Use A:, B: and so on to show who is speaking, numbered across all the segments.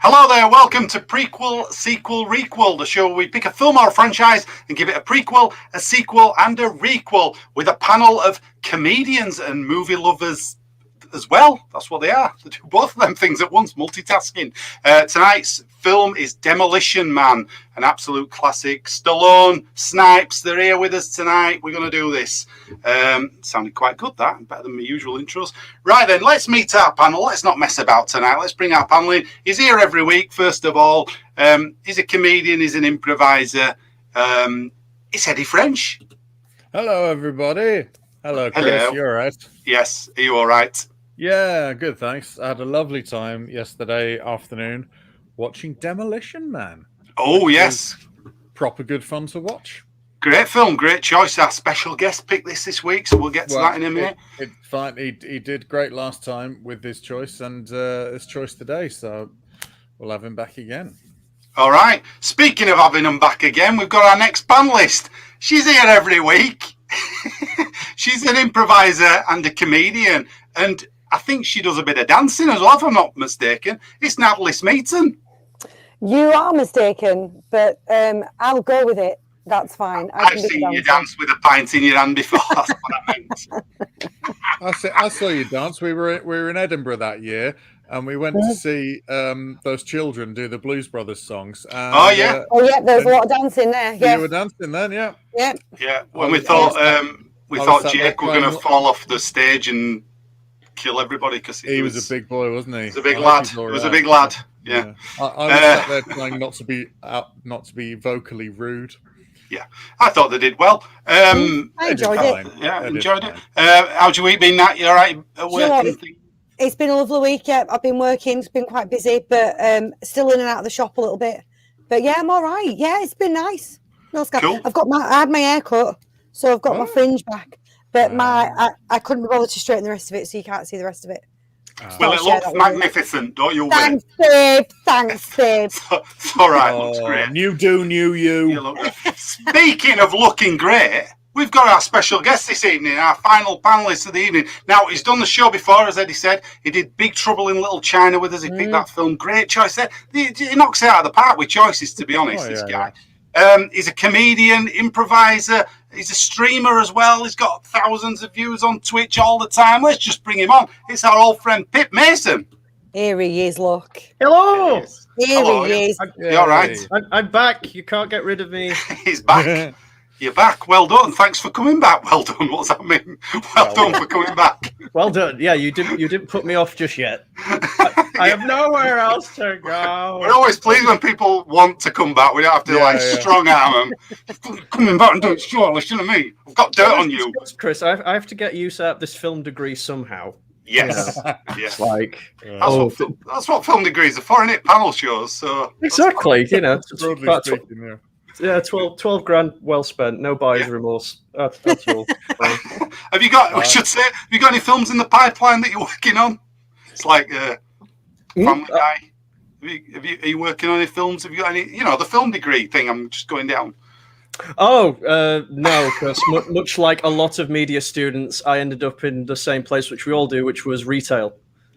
A: Hello there, welcome to Prequel, Sequel, Requel, the show where we pick a film or a franchise and give it a prequel, a sequel and a requel with a panel of comedians and movie lovers as well. That's what they are. They do both of them things at once, multitasking. Tonight's film is Demolition Man, an absolute classic. Stallone, Snipes, they're here with us tonight. We're going to do this. Sounded quite good, that. Better than my usual intros. Right then, let's meet our panel. Let's not mess about tonight. Let's bring our panel in. He's here every week, first of all. He's a comedian. He's an improviser. It's Eddie French.
B: Hello, everybody. Hello, Chris.
A: Hello.
B: You all right?
A: Yes. Are you all right?
B: Yeah, good, thanks. I had a lovely time yesterday afternoon watching Demolition Man.
A: Oh, yes.
B: Proper good fun to watch.
A: Great film, great choice. Our special guest picked this week, so we'll get to that in a minute.
B: Fine. He did great last time with his choice and his choice today, so we'll have him back again.
A: All right. Speaking of having him back again, we've got our next panelist. She's here every week. She's an improviser and a comedian, and I think she does a bit of dancing as well, if I'm not mistaken. It's Natalie Smeaton.
C: You are mistaken, but I'll go with it. That's fine.
A: I've seen you dance with a pint in your hand before. That's what I meant.
B: I saw you dance. We were in Edinburgh that year, and we went to see those children do the Blues Brothers songs. And,
A: oh yeah,
C: there's a lot of dancing there. Yeah,
B: you were dancing then, yeah.
A: Yeah. When we thought Jake were going to fall off the stage and kill everybody because
B: he was a big boy, wasn't he?
A: He was a big lad. He was a big lad. Yeah.
B: I was sat there trying not to be vocally rude.
A: Yeah, I thought they did well.
C: I enjoyed it.
A: Yeah, I enjoyed it. How's your week been, Nat? You all right at work?
C: It's been a lovely week. Yeah, I've been working. It's been quite busy, but still in and out of the shop a little bit. But yeah, I'm all right. Yeah, it's been nice. Cool. I had my hair cut, so I've got my fringe back. But I couldn't be bothered to straighten the rest of it, so you can't see the rest of it.
A: Well, it looks magnificent, don't you?
C: Thanks, babe. Thanks, babe.
A: It's all right. Looks great.
B: New you.
A: Look Speaking of looking great, we've got our special guest this evening, our final panelist of the evening. Now, he's done the show before, as Eddie said. He did Big Trouble in Little China with us. He picked that film. Great choice there. He knocks it out of the park with choices, to be honest, this guy. Yeah. He's a comedian, improviser. He's a streamer as well. He's got thousands of views on Twitch all the time. Let's just bring him on. It's our old friend Pip Mason.
C: Here he is, look.
D: Hello.
C: Here he is.
A: You all right?
D: I'm back. You can't get rid of me.
A: He's back. You're back. Well done. Thanks for coming back. Well done. What's that mean? Well done for coming back.
D: Well done. Yeah, you didn't put me off just yet. I have nowhere else to go.
A: We're always pleased when people want to come back. We don't have to strong arm them. Coming back and do it short, listen to me. I've got dirt on you.
D: Chris, I have to get you set up this film degree somehow.
A: Yes. Yes.
D: That's
A: what film degrees are for, isn't it? Panel shows. So
D: exactly. You know.
B: Broadly speaking,
D: yeah, 12 grand well spent. No buyer's remorse. That's all.
A: Have you got? We should say. Have you got any films in the pipeline that you're working on? It's like Family Guy. Are you working on any films? Have you got any? You know, the film degree thing. I'm just going down.
D: Oh no, because much like a lot of media students, I ended up in the same place which we all do, which was retail.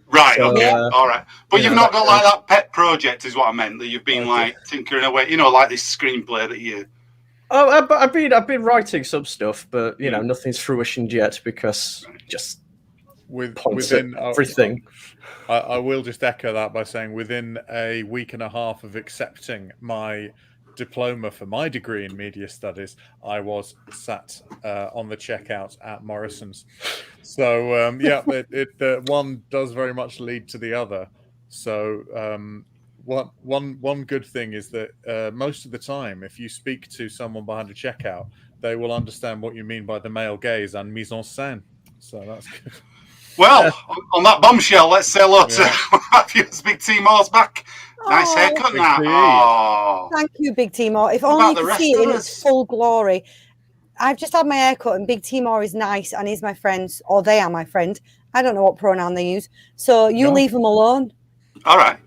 A: Right. So, okay. All right. But you've not got like that pet project, is what I meant. That you've been like tinkering away. You know, like this screenplay that you.
D: Oh, I've been writing some stuff, but you know, nothing's fruitioned yet because just
B: within
D: everything.
B: I will just echo that by saying within a week and a half of accepting my diploma for my degree in media studies, I was sat on the checkout at Morrison's. So one does very much lead to the other. So one good thing is that most of the time, if you speak to someone behind a checkout, they will understand what you mean by the male gaze and mise en scène. So that's good.
A: Well, on that bombshell, let's say hello to Matthew's Big T-More's back. Nice haircut now. Oh.
C: Thank you, Big T-More. If only you could see it in its full glory. I've just had my haircut, and Big T-More is nice, and he's my friend, or they are my friend. I don't know what pronoun they use. So you leave them alone.
A: All right.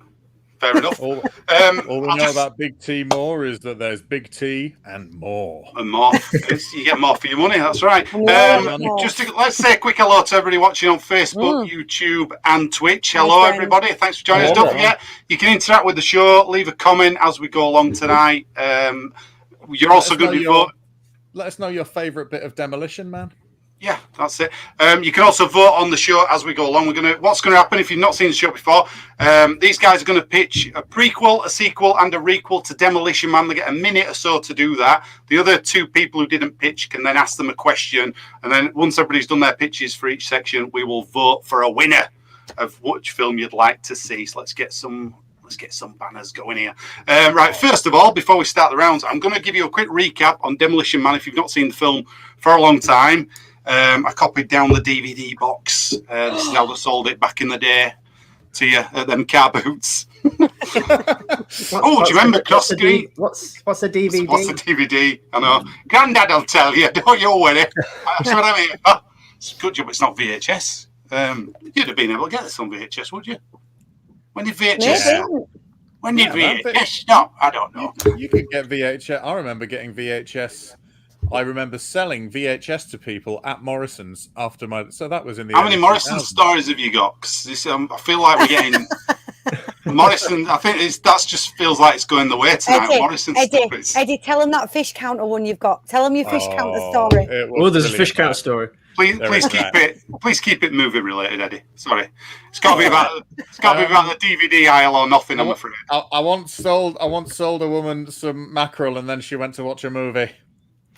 A: Fair enough.
B: All we know about Big T more is that there's Big T and more.
A: And more. You get more for your money, that's right. Let's say a quick hello to everybody watching on Facebook, YouTube, and Twitch. Hello, everybody. Thanks for joining us. Don't forget, you can interact with the show, leave a comment as we go along tonight. You're also going to be voting.
B: Let us know your favourite bit of Demolition Man.
A: Yeah, that's it. You can also vote on the show as we go along. What's going to happen if you've not seen the show before? These guys are going to pitch a prequel, a sequel, and a requel to Demolition Man. They get a minute or so to do that. The other two people who didn't pitch can then ask them a question, and then once everybody's done their pitches for each section, we will vote for a winner of which film you'd like to see. So let's get some banners going here. Right, first of all, before we start the rounds, I'm going to give you a quick recap on Demolition Man if you've not seen the film for a long time. I copied down the DVD box. This is how they sold it back in the day to you at them car boots. Do you remember cross screen?
E: What's a DVD?
A: What's a DVD? I know. Grandad will tell you. Don't you worry. That's what I mean. Oh, it's a good job it's not VHS. You'd have been able to get this on VHS, would you? When did VHS? When did VHS? No, I don't know.
B: You could get VHS. I remember getting VHS. I remember selling VHS to people at Morrison's after my. So that was in the.
A: How many Morrison stories have you got? Cause I feel like we're getting Morrison. I think that just feels like it's going the way tonight. Morrison stories.
C: Eddie, tell him that fish counter one you've got. Tell him your fish counter story.
D: There's a fish counter story.
A: Please keep it movie related, Eddie. Sorry, it's got to be about the DVD aisle or nothing. I'm afraid.
B: I once sold a woman some mackerel, and then she went to watch a movie.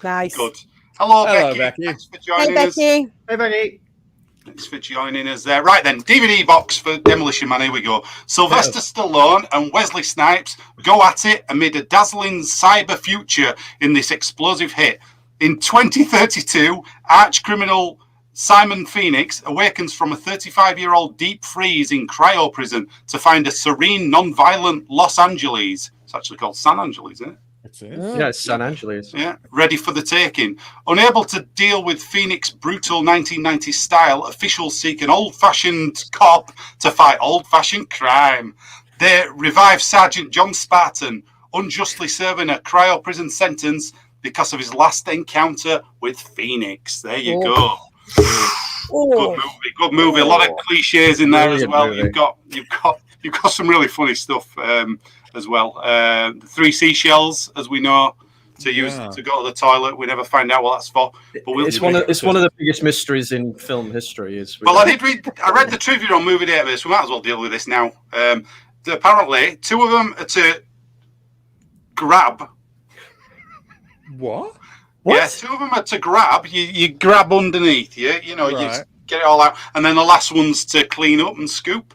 C: Nice.
A: Good. Hello, Becky. Thanks for joining us.
C: Becky.
E: Hey, Becky.
A: Thanks for joining us there. Right then, DVD box for Demolition Man. Here we go. Sylvester Stallone and Wesley Snipes go at it amid a dazzling cyber future in this explosive hit. In 2032, arch-criminal Simon Phoenix awakens from a 35-year-old deep freeze in cryo prison to find a serene, non-violent Los Angeles. It's actually called San Angeles, isn't it?
B: It is.
D: Yeah, it's San Angeles.
A: Yeah, ready for the taking. Unable to deal with Phoenix's brutal 1990s style, officials seek an old-fashioned cop to fight old-fashioned crime. They revive Sergeant John Spartan, unjustly serving a cryo prison sentence because of his last encounter with Phoenix. There you go. Good movie. A lot of cliches in there as well. Movie. You've got some really funny stuff as well. The 3 seashells, as we know, to use to go to the toilet. We never find out what that's for. But
D: it's one of the biggest mysteries in film history.
A: I read the trivia on Movie Database. We might as well deal with this now. Apparently, 2 of them are to grab.
B: What?
A: Yeah, 2 of them are to grab. You grab underneath you. You get it all out, and then the last one's to clean up and scoop.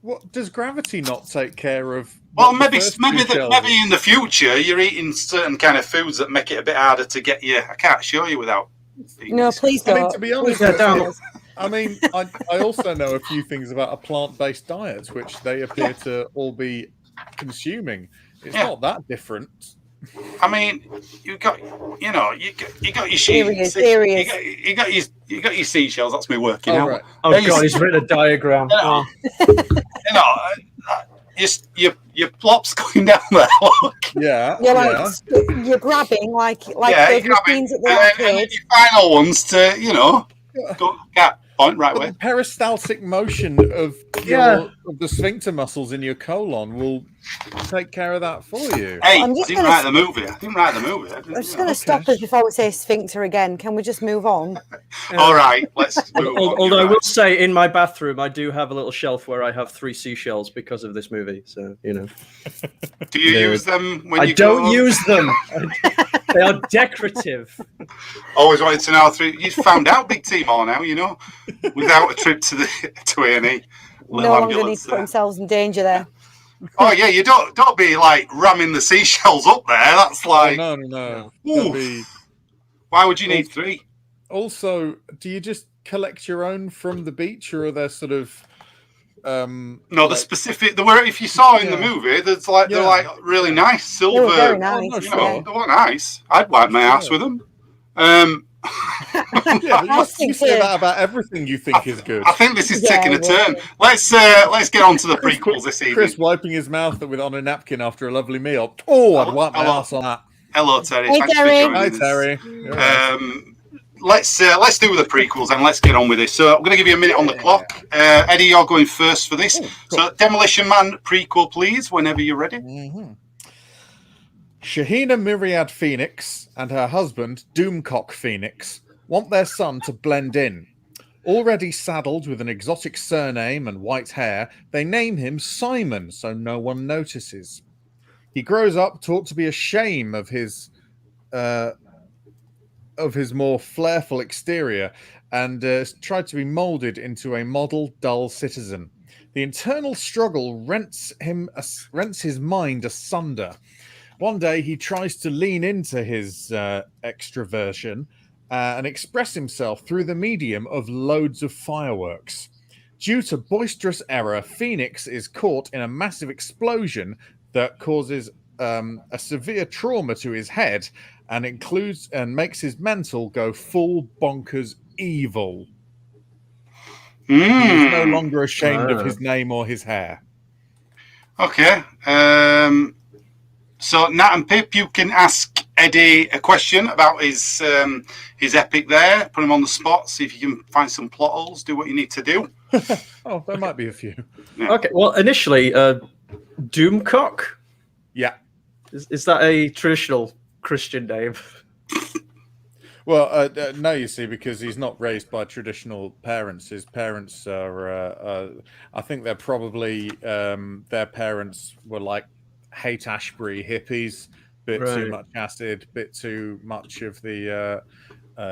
B: What does gravity not take care of?
A: Well, maybe in the future you're eating certain kind of foods that make it a bit harder to get you. I can't show you without.
C: No, please don't.
B: I mean, to be honest, I also know a few things about a plant-based diet, which they appear to all be consuming. It's not that different.
A: I mean, you got your
C: serious.
A: You got your seashells. That's me working out.
D: Right. Oh God, he's written a diagram.
A: Your plop's going down there. Look.
B: Yeah.
C: You're grabbing like those machines at the arcade.
A: And your final ones to go point right way.
B: The peristaltic motion of the sphincter muscles in your colon will take care of that for you.
A: Hey, I didn't write the movie.
C: I'm just going to stop us before we say sphincter again. Can we just move on?
A: All right, let's move on.
D: Although I will say, in my bathroom, I do have a little shelf where I have 3 seashells because of this movie. So,
A: Do you use them when you
D: don't use them. They are decorative.
A: Always wanted to know. You found out Big T more now, without a trip to A&E.
C: No longer need to put themselves in danger there.
A: Oh yeah, you don't be like ramming the seashells up there. That's like
B: no.
A: Why would you need 3?
B: Also, do you just collect your own from the beach, or are there sort of
A: no, the specific. If you saw in the movie, they're like really nice silver.
C: They were very nice.
A: They were nice. I'd wipe my ass with them.
B: Yeah, but you say that about everything you think is good.
A: I think this is taking a turn. Let's get on to the prequels this evening.
B: Chris wiping his mouth on a napkin after a lovely meal. Oh, I'd wipe my ass on that.
A: Hello, Terry.
C: Hey,
A: Thanks
C: Terry.
A: for joining
B: Hi,
A: us.
B: Terry.
A: Let's do the prequels and let's get on with this. So I'm going to give you a minute on the clock. Eddie, you're going first for this. Cool. So Demolition Man prequel, please, whenever you're ready.
B: Mm-hmm. Shahina Myriad Phoenix and her husband, Doomcock Phoenix, want their son to blend in. Already saddled with an exotic surname and white hair, they name him Simon so no one notices. He grows up taught to be ashamed of his more flairful exterior and tried to be moulded into a model, dull citizen. The internal struggle rents his mind asunder. One day he tries to lean into his extroversion and express himself through the medium of loads of fireworks. Due to boisterous error, Phoenix is caught in a massive explosion that causes a severe trauma to his head and makes his mental go full bonkers evil. He is no longer ashamed of his name or his hair.
A: Okay. So Nat and Pip, you can ask Eddie a question about his epic there. Put him on the spot. See if you can find some plot holes. Do what you need to do.
B: Oh, there might be a few.
A: Yeah.
D: Okay. Well, initially, Doomcock.
B: Yeah.
D: Is that a traditional Christian name?
B: Well, no, you see, because he's not raised by traditional parents. His parents are, I think they're probably, their parents were like Haight-Ashbury hippies, bit too much acid, bit too much of the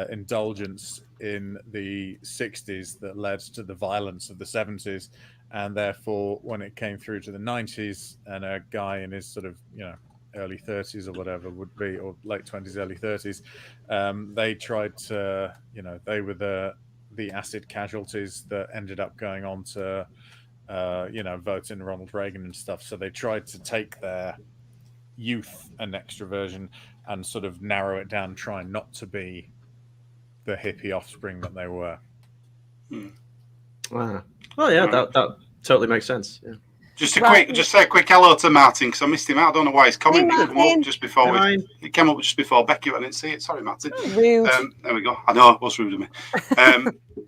B: indulgence in the 60s that led to the violence of the 70s. And therefore, when it came through to the 90s and a guy in his sort of, early 30s or whatever would be, or late 20s, early 30s, they tried to, they were the acid casualties that ended up going on to, vote in Ronald Reagan and stuff. So they tried to take their youth and extroversion and sort of narrow it down, trying not to be the hippie offspring that they were.
D: Wow. Well, yeah, that totally makes sense. Yeah.
A: Just say a quick hello to Martin because I missed him out. I don't know why his comment didn't come up just before it came up just before Becky. I didn't see it. Sorry, Martin.
C: Rude.
A: There we go. I know it was rude of me.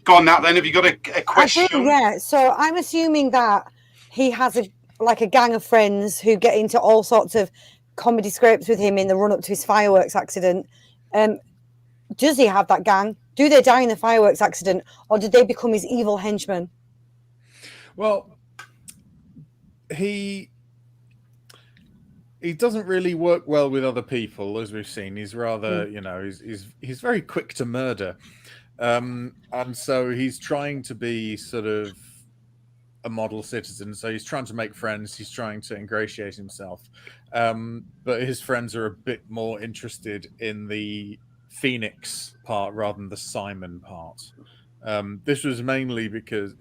A: Go on, Nat. Then have you got a question?
C: Yeah. So I'm assuming that he has a gang of friends who get into all sorts of comedy scrapes with him in the run up to his fireworks accident. Does he have that gang? Do they die in the fireworks accident, or did they become his evil henchmen?
B: Well, he doesn't really work well with other people, as we've seen. He's rather, he's very quick to murder, and so he's trying to be sort of a model citizen. So he's trying to make friends. He's trying to ingratiate himself, but his friends are a bit more interested in the Phoenix part rather than the Simon part. This was mainly because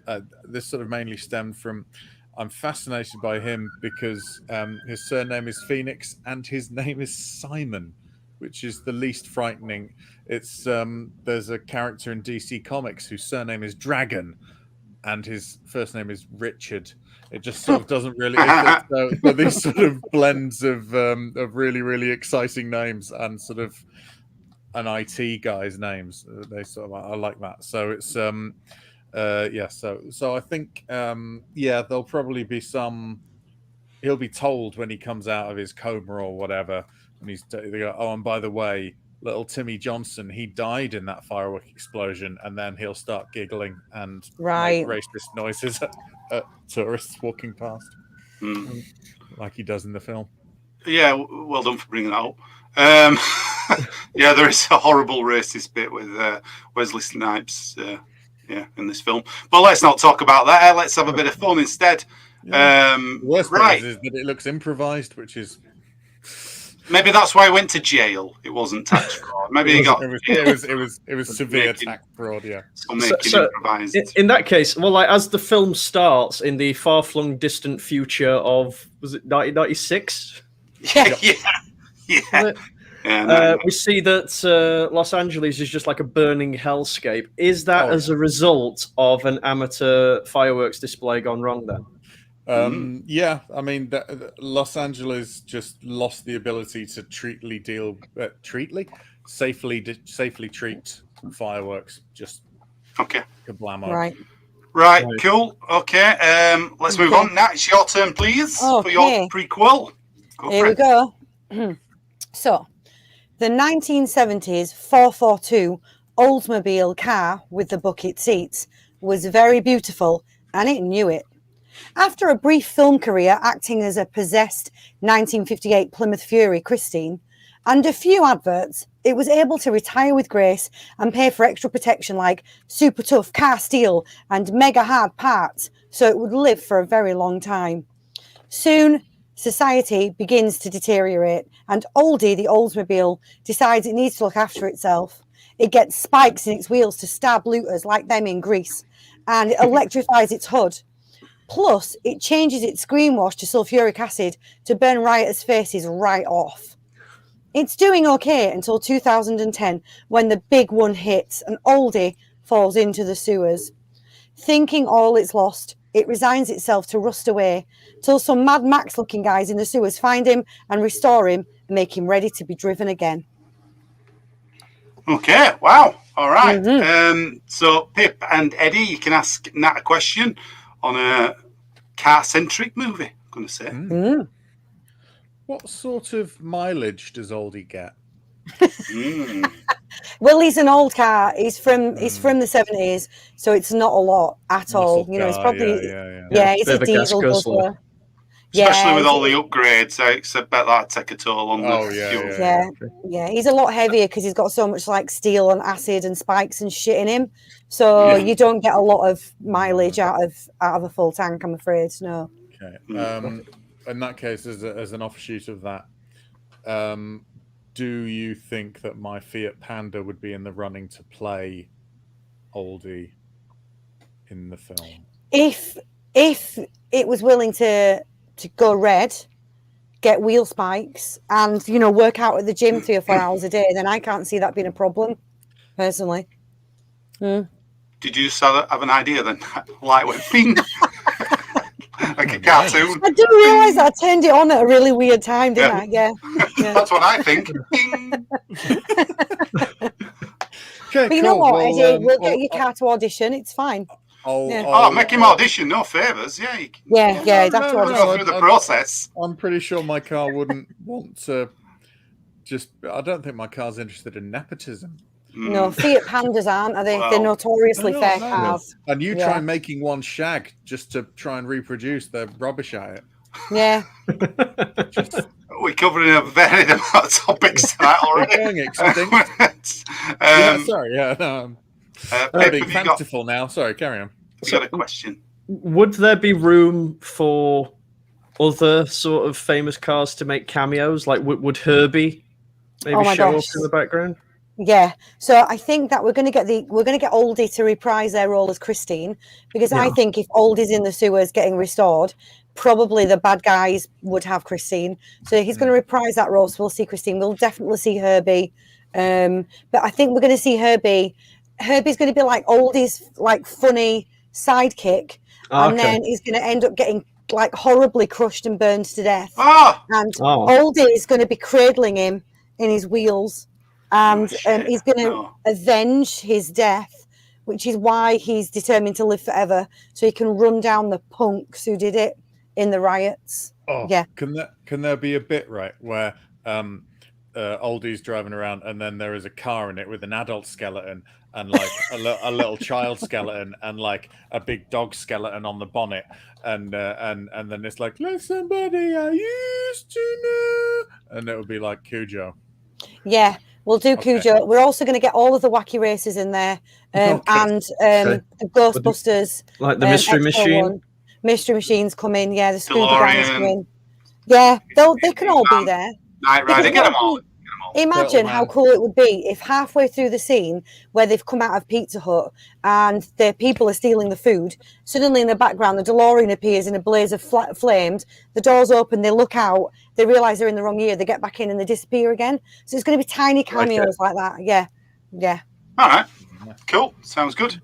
B: this sort of mainly stemmed from. I'm fascinated by him because his surname is Phoenix and his name is Simon, which is the least frightening. It's there's a character in DC Comics whose surname is Dragon, and his first name is Richard. It just sort of doesn't really. So these sort of blends of really, really exciting names and sort of an IT guy's names. They sort of I like that. So it's so I think there'll probably be some. He'll be told when he comes out of his coma or whatever, and they go, oh, and by the way, little Timmy Johnson, he died in that firework explosion, and then he'll start giggling and make racist noises at tourists walking past, like he does in the film. Yeah,
A: well done for bringing that up. There is a horrible racist bit with Wesley Snipes. In this film, but let's not talk about that. Let's have a bit of fun instead.
B: The worst part is that it looks improvised, which is
A: maybe that's why I went to jail. It wasn't tax fraud. Maybe
B: it was severe tax fraud. Yeah.
D: So in that case, well, like as the film starts in the far-flung, distant future of was it 1996?
A: Yeah.
D: We see that Los Angeles is just like a burning hellscape. Is that as a result of an amateur fireworks display gone wrong then?
B: Yeah, I mean, Los Angeles just lost the ability to safely treat fireworks. Just kablamo.
A: Right, cool. Okay, let's move on. Nat, it's your turn, please, for your prequel.
C: Here we go. So, the 1970s 442 Oldsmobile car with the bucket seats was very beautiful, and it knew it. After a brief film career acting as a possessed 1958 Plymouth Fury Christine and a few adverts, it was able to retire with grace and pay for extra protection like super tough car steel and mega hard parts, so it would live for a very long time. Soon, society begins to deteriorate, and Oldie, the Oldsmobile, decides it needs to look after itself. It gets spikes in its wheels to stab looters like them in Greece, and it electrifies its hood. Plus, it changes its screen wash to sulfuric acid to burn rioters' faces right off. It's doing okay until 2010, when the big one hits and Oldie falls into the sewers. Thinking all it's lost, it resigns itself to rust away till some Mad Max-looking guys in the sewers find him and restore him and make him ready to be driven again.
A: Okay, wow. All right. So, Pip and Eddie, you can ask Nat a question on a car-centric movie, I'm going to say.
B: What sort of mileage does Oldie get?
C: Well, he's an old car. He's from the 70s, so it's not a lot at all. You know, it's probably he's a diesel guzzler.
A: Especially with all the upgrades, I expect that'd take a toll on the
C: fuel. He's a lot heavier because he's got so much like steel and acid and spikes and shit in him. So you don't get a lot of mileage out of a full tank, I'm afraid. No.
B: Okay. In that case, as an offshoot of that, do you think that my Fiat Panda would be in the running to play Oldie in the film?
C: If it was willing to go red, get wheel spikes, and work out at the gym 3 or 4 hours a day, then I can't see that being a problem, personally.
A: Did you have an idea then? Lightweight thing? Like a cartoon.
C: I didn't realise that I turned it on at a really weird time, didn't I? Yeah.
A: That's what I think.
C: But you know what, Eddie? We'll get your car to audition. It's fine.
A: Make him audition. No favours. Yeah. You can,
C: that's what
A: go through the process.
B: I'm pretty sure my car wouldn't want to. I don't think my car's interested in nepotism.
C: No, Fiat Pandas aren't, are they? They're notoriously fair cars.
B: And you try making one shag just to try and reproduce, they're rubbish at it.
C: Yeah.
A: We're covering a varied amount of topics tonight already.
B: We're going extinct. Being fanciful now. Sorry, carry on.
A: You got a question?
D: Would there be room for other sort of famous cars to make cameos? Like, would Herbie maybe show up in the background?
C: Yeah, so I think that we're going to get Oldie to reprise their role as Christine, because I think if Oldie's in the sewers getting restored, probably the bad guys would have Christine. So he's going to reprise that role. So we'll see Christine. We'll definitely see Herbie, but I think we're going to see Herbie. Herbie's going to be like Oldie's like funny sidekick, and then he's going to end up getting like horribly crushed and burned to death. And Oldie is going to be cradling him in his wheels. And he's going to avenge his death, which is why he's determined to live forever, so he can run down the punks who did it in the riots.
B: Can there be a bit where Oldie's driving around and then there is a car in it with an adult skeleton and like a little child skeleton and like a big dog skeleton on the bonnet, and then it's like, like somebody I used to know, and it would be like Cujo.
C: Yeah. We'll do Cujo. We're also going to get all of the wacky races in there, and the Ghostbusters,
D: like the Mystery Machine.
C: Mystery Machines come in. Yeah, the Scooby Gangs come in. Yeah, they can all be there.
A: Night Rider, get them all.
C: Imagine how cool it would be if halfway through the scene where they've come out of Pizza Hut and the people are stealing the food, suddenly in the background the DeLorean appears in a blaze of flames, the doors open, they look out, they realise they're in the wrong year, they get back in and they disappear again. So it's going to be tiny cameos like that. Yeah.
A: All right. Cool. Sounds good.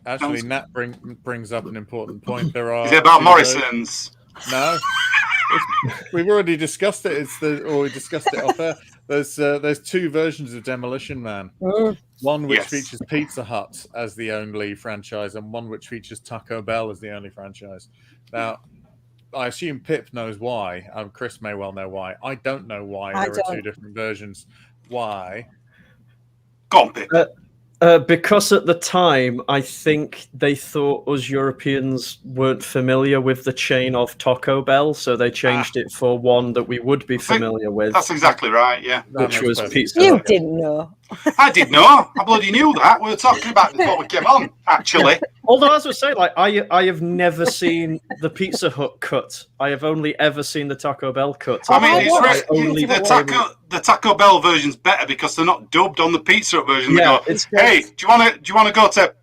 B: Actually, Nat brings up an important point. There are.
A: Is it about Morrison's?
B: No. We've already discussed it. We discussed it off air. There's two versions of Demolition Man. One which features Pizza Hut as the only franchise, and one which features Taco Bell as the only franchise. Now, I assume Pip knows why. Chris may well know why. I don't know why there are two different versions. Why?
A: Go on, Pip.
D: Because at the time, I think they thought us Europeans weren't familiar with the chain of Taco Bell, so they changed it for one that we would be familiar with.
A: That's exactly right, yeah.
D: Which was Pizza
C: You
D: Hut.
C: didn't know.
A: I did know. I bloody knew that. We were talking about it before we came on, actually.
D: Although, as I say, I have never seen the Pizza Hut cut. I have only ever seen the Taco Bell cut.
A: I mean, the Taco Bell version's better because they're not dubbed on the Pizza Hut version. They go, hey, do you want to go to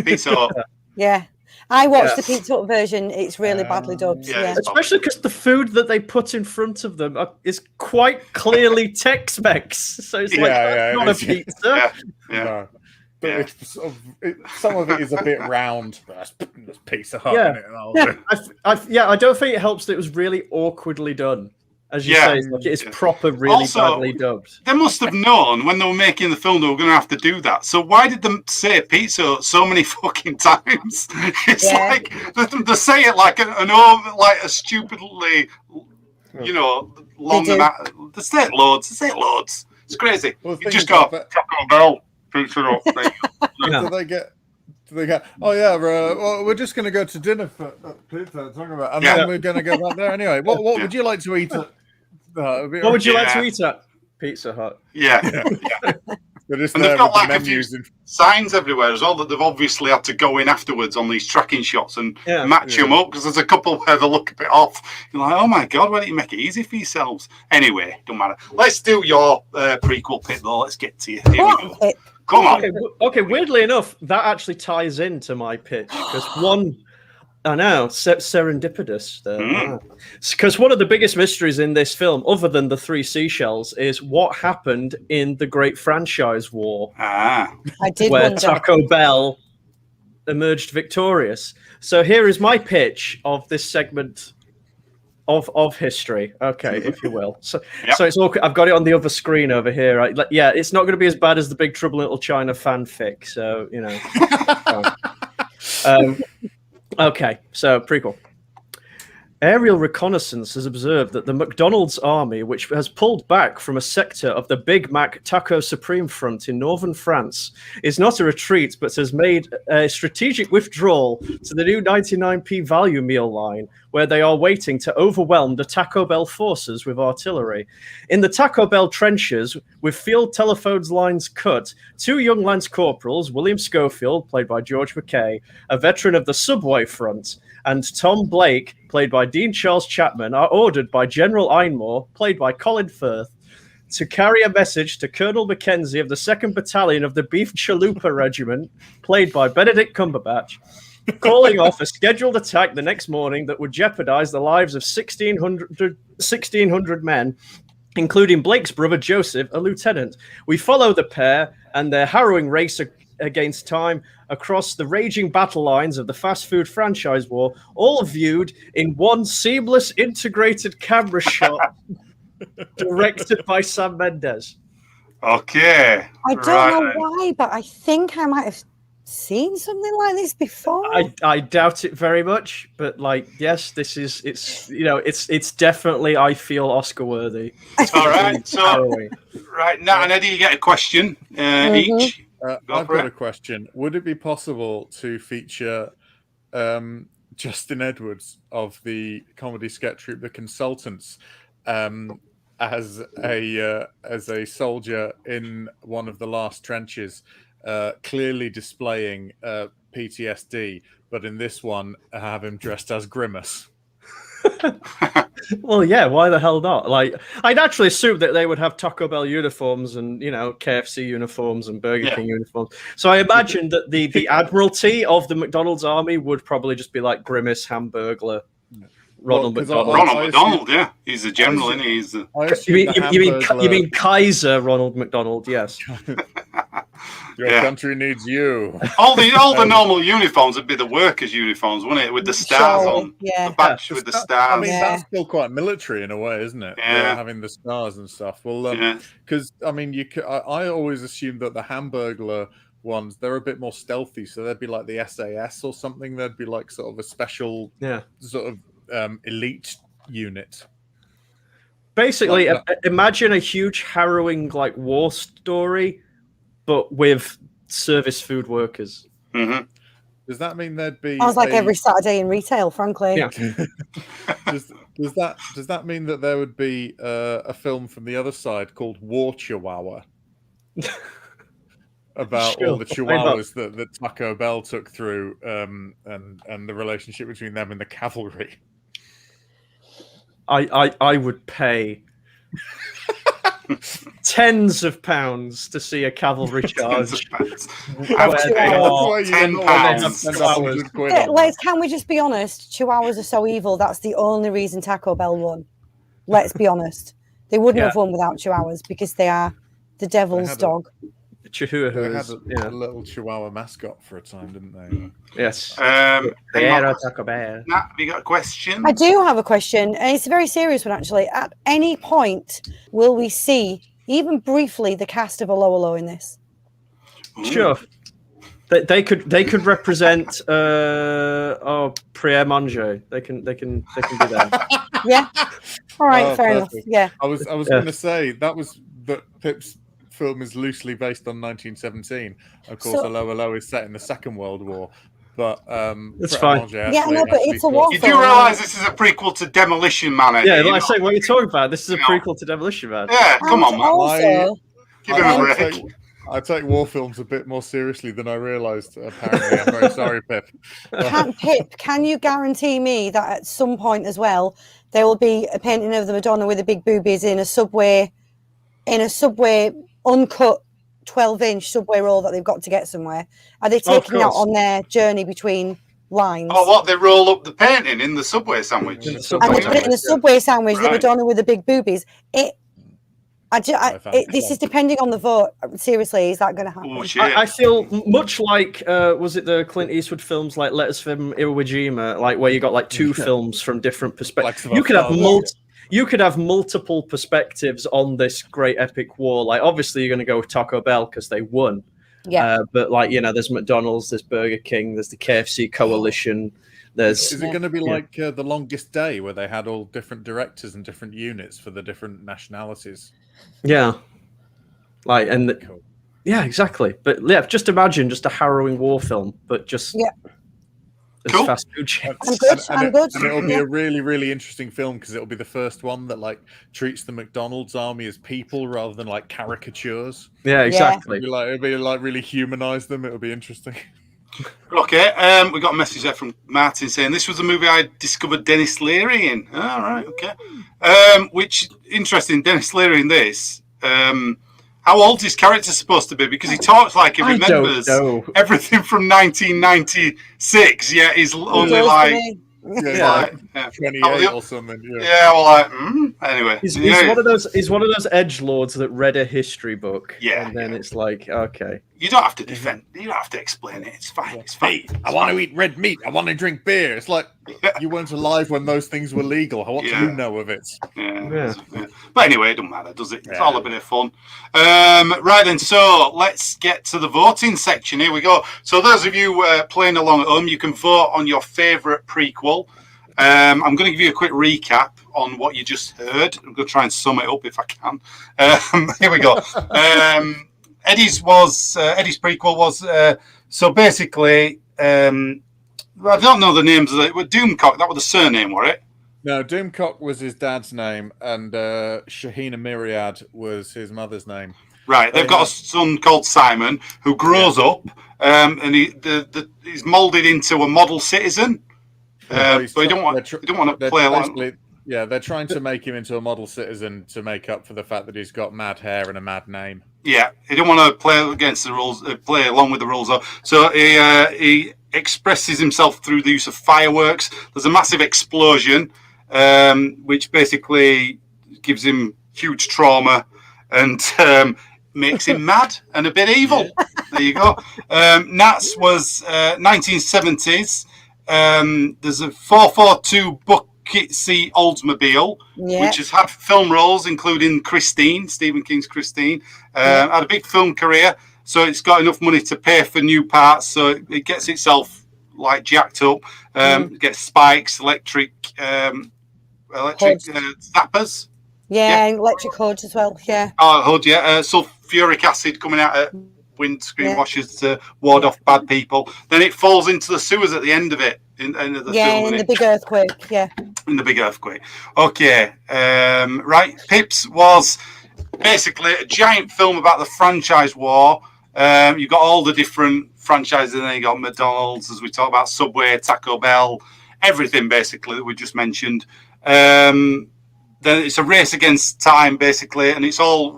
A: Pizza Hut?
C: Yeah. I watched the Pizza Hut version. It's really badly dubbed. Yeah.
D: Especially because the food that they put in front of them is quite clearly Tex-Mex. So it's not a pizza.
A: Yeah.
B: But some of it is a bit round. That's Pizza Hut.
D: I don't think it helps that it was really awkwardly done. As you say, it's proper, really badly dubbed.
A: They must have known when they were making the film they were going to have to do that. So why did they say Pizza Hut so many fucking times? It's like they say it like a stupidly, long amount. They say it loads. It's crazy. Well, you just go Taco Bell, Pizza Hut.
B: Do they go, well, we're just going to go to dinner for pizza, and then we're going to go back there anyway. What would you like to eat at?
D: What would you like to eat at? Pizza Hut.
A: Yeah.
B: They're just
A: and they've got like a few signs everywhere as well that they've obviously had to go in afterwards on these tracking shots and match them up, because there's a couple where they look a bit off. You're like, oh my God, why don't you make it easy for yourselves? Anyway, don't matter. Let's do your prequel pit though. Let's get to you. Here we go. Come on.
D: Okay, weirdly enough, that actually ties into my pitch because I know, serendipitous there. Because one of the biggest mysteries in this film, other than the three seashells, is what happened in the Great Franchise War.
C: I did
D: where
C: wonder.
D: Taco Bell emerged victorious. So here is my pitch of this segment of history, if you will. So it's all. I've got it on the other screen over here. Right? It's not going to be as bad as the Big Trouble in Little China fanfic. So Okay, so prequel. Aerial reconnaissance has observed that the McDonald's army, which has pulled back from a sector of the Big Mac Taco Supreme front in northern France, is not a retreat, but has made a strategic withdrawal to the new 99p value meal line, where they are waiting to overwhelm the Taco Bell forces with artillery. In the Taco Bell trenches, with field telephones lines cut, two young lance corporals, William Schofield, played by George McKay, a veteran of the subway front, and Tom Blake, played by Dean Charles Chapman, are ordered by General Einmore, played by Colin Firth, to carry a message to Colonel Mackenzie of the 2nd Battalion of the Beef Chalupa Regiment, played by Benedict Cumberbatch, calling off a scheduled attack the next morning that would jeopardize the lives of 1,600 men, including Blake's brother Joseph, a lieutenant. We follow the pair and their harrowing race against time across the raging battle lines of the fast food franchise war, all viewed in one seamless integrated camera shot directed by Sam Mendes.
A: Okay.
C: I don't know why, but I think I might have seen something like this before.
D: I doubt it very much, but yes, it's definitely, I feel, Oscar worthy.
A: All right, so Nat and Eddie, you get a question each.
B: I've got a question. Would it be possible to feature Justin Edwards of the comedy sketch troupe The Consultants as a soldier in one of the last trenches, clearly displaying PTSD, but in this one have him dressed as Grimace?
D: Well, yeah, why the hell not? Like, I'd actually assume that they would have Taco Bell uniforms and, KFC uniforms and Burger King uniforms. So I imagine that the admiralty of the McDonald's army would probably just be like Grimace, Hamburglar, Ronald McDonald.
A: Ronald McDonald, yeah. He's the general, isn't he? He's the...
D: You mean Kaiser Ronald McDonald, yes.
B: Your country needs you.
A: All the normal uniforms would be the workers' uniforms, wouldn't it? With the stars on.
C: Yeah.
A: The badge with the stars.
B: I mean, that's still quite military in a way, isn't it?
A: Yeah.
B: Having the stars and stuff. Well, because, I mean, I always assumed that the Hamburglar ones, they're a bit more stealthy. So they'd be like the SAS or something. They'd be like sort of a special sort of elite unit.
D: Basically, imagine a huge, harrowing, like, war story, but with service food workers.
A: Mm-hmm.
B: Does that mean there'd be?
C: I was like every Saturday in retail, frankly.
D: Yeah.
B: does that mean that there would be a film from the other side called War Chihuahua about all the Chihuahuas that Taco Bell took through, and the relationship between them and the cavalry?
D: I would pay tens of pounds to see a cavalry charge.
C: £10. Can we just be honest? Chihuahuas are so evil. That's the only reason Taco Bell won. Let's be honest. They wouldn't have won without Chihuahuas because they are the devil's dog.
B: They had a little Chihuahua mascot for a time, didn't they?
D: Yes.
A: Nat,
D: Taco Bell.
A: have you got a question?
C: I do have a question, and it's a very serious one, actually. At any point, will we see, even briefly, the cast of Olo in this?
D: Sure. They could represent Prière Manger. They can do that.
C: Yeah. All right. Fair enough. Yeah.
B: I was going to say that Pip's film is loosely based on 1917. Of course, Olo is set in the Second World War, but
D: it's fine.
C: But it's a war.
A: You do realise this is a prequel to Demolition Man?
D: Yeah, like I say, what are you talking about? This is a prequel to Demolition Man.
A: Yeah, come on, man. Give him a break.
B: I take war films a bit more seriously than I realised. Apparently, I'm very sorry, Pip.
C: Can you guarantee me that at some point as well there will be a painting of the Madonna with the big boobies in a subway uncut 12-inch subway roll that they've got to get somewhere? Are they taking out on their journey between lines?
A: Oh, what? They roll up the painting in the Subway sandwich?
C: And they put it in the Subway sandwich, the Madonna with the big boobies. This is depending on the vote. Seriously, is that going to happen?
A: Oh, shit.
D: I feel much like, was it the Clint Eastwood films like Letters from Iwo Jima, like where you got like two films from different perspectives? You could have multiple perspectives on this great epic war. Like, obviously, you're going to go with Taco Bell because they won.
C: Yeah.
D: But like, there's McDonald's, there's Burger King, there's the KFC coalition.
B: Is it going to be like The Longest Day, where they had all different directors and different units for the different nationalities?
D: Yeah. Like, yeah, exactly. But yeah, just imagine just a harrowing war film, but just
A: cool.
D: Fast food chains.
C: I'm good.
B: And it'll be a really, really interesting film because it'll be the first one that like treats the McDonald's army as people rather than like caricatures.
D: Yeah, exactly.
B: It'll be like really humanize them. It'll be interesting.
A: Okay, we got a message there from Martin saying this was a movie I discovered Dennis Leary in. All right, okay. Which interesting, Dennis Leary in this. How old is his character supposed to be? Because he talks like he remembers everything from 1996. Yeah, he's only like
B: 28 or something.
A: Yeah, well, anyway,
D: he's one of those. He's one of those edgelords that read a history book.
A: Yeah,
D: and then it's like, okay,
A: you don't have to defend. You don't have to explain it. It's fine. It's fine.
B: Hey, I want to eat red meat. I want to drink beer. It's like you weren't alive when those things were legal. What do you know of it?
A: Yeah. But anyway, it doesn't matter, does it? It's all a bit of fun. Right then, so let's get to the voting section. Here we go. So those of you playing along at home, you can vote on your favourite prequel. I'm going to give you a quick recap on what you just heard. I'm going to try and sum it up if I can. Here we go. Eddie's prequel was so basically. I don't know the names of it. Doomcock. That was the surname, was it?
B: No, Doomcock was his dad's name, and Shahina Myriad was his mother's name.
A: Right. They've got a son called Simon who grows up, and he's moulded into a model citizen. But you don't want to play along.
B: Yeah, they're trying to make him into a model citizen to make up for the fact that he's got mad hair and a mad name.
A: Yeah, he don't want to play against the rules, play along with the rules. So he expresses himself through the use of fireworks. There's a massive explosion, which basically gives him huge trauma and makes him mad and a bit evil. Yeah. There you go. Nats was 1970s. There's a 442 Bucket Seat Oldsmobile, which has had film roles, including Christine, Stephen King's Christine. Had a big film career, so it's got enough money to pay for new parts, so it gets itself like jacked up. Gets spikes, electric zappers.
C: Yeah, electric hoods as well. Yeah.
A: Oh, hood. Yeah. Sulfuric acid coming out of windscreen washers to ward off bad people. Then it falls into the sewers at the end of it. In the big earthquake. Yeah. In the big earthquake. Okay. Right. Pips was basically a giant film about the franchise war. You've got all the different franchises, and then you got McDonald's, as we talked about, Subway, Taco Bell, everything basically that we just mentioned. Then it's a race against time, basically, and it's all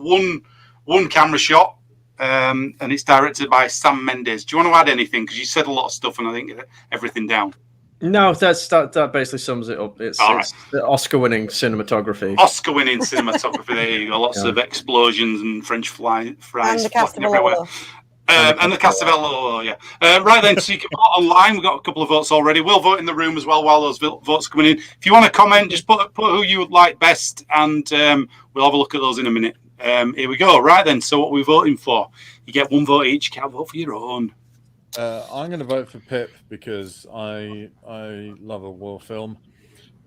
A: one camera shot. And it's directed by Sam Mendes. Do you want to add anything? Because you said a lot of stuff, and I think everything down.
D: No, that basically sums it up. It's the Oscar-winning cinematography.
A: Oscar-winning cinematography. There you go. Lots of explosions and French fries
C: and the
A: flying everywhere. And the Castavella, yeah. Right then, so you can vote online. We've got a couple of votes already. We'll vote in the room as well while those votes are coming in. If you want to comment, just put who you would like best, and we'll have a look at those in a minute. Here we go. Right then, so what we're voting for? You get one vote each. You can't vote for your own.
B: I'm going to vote for Pip because I love a war film,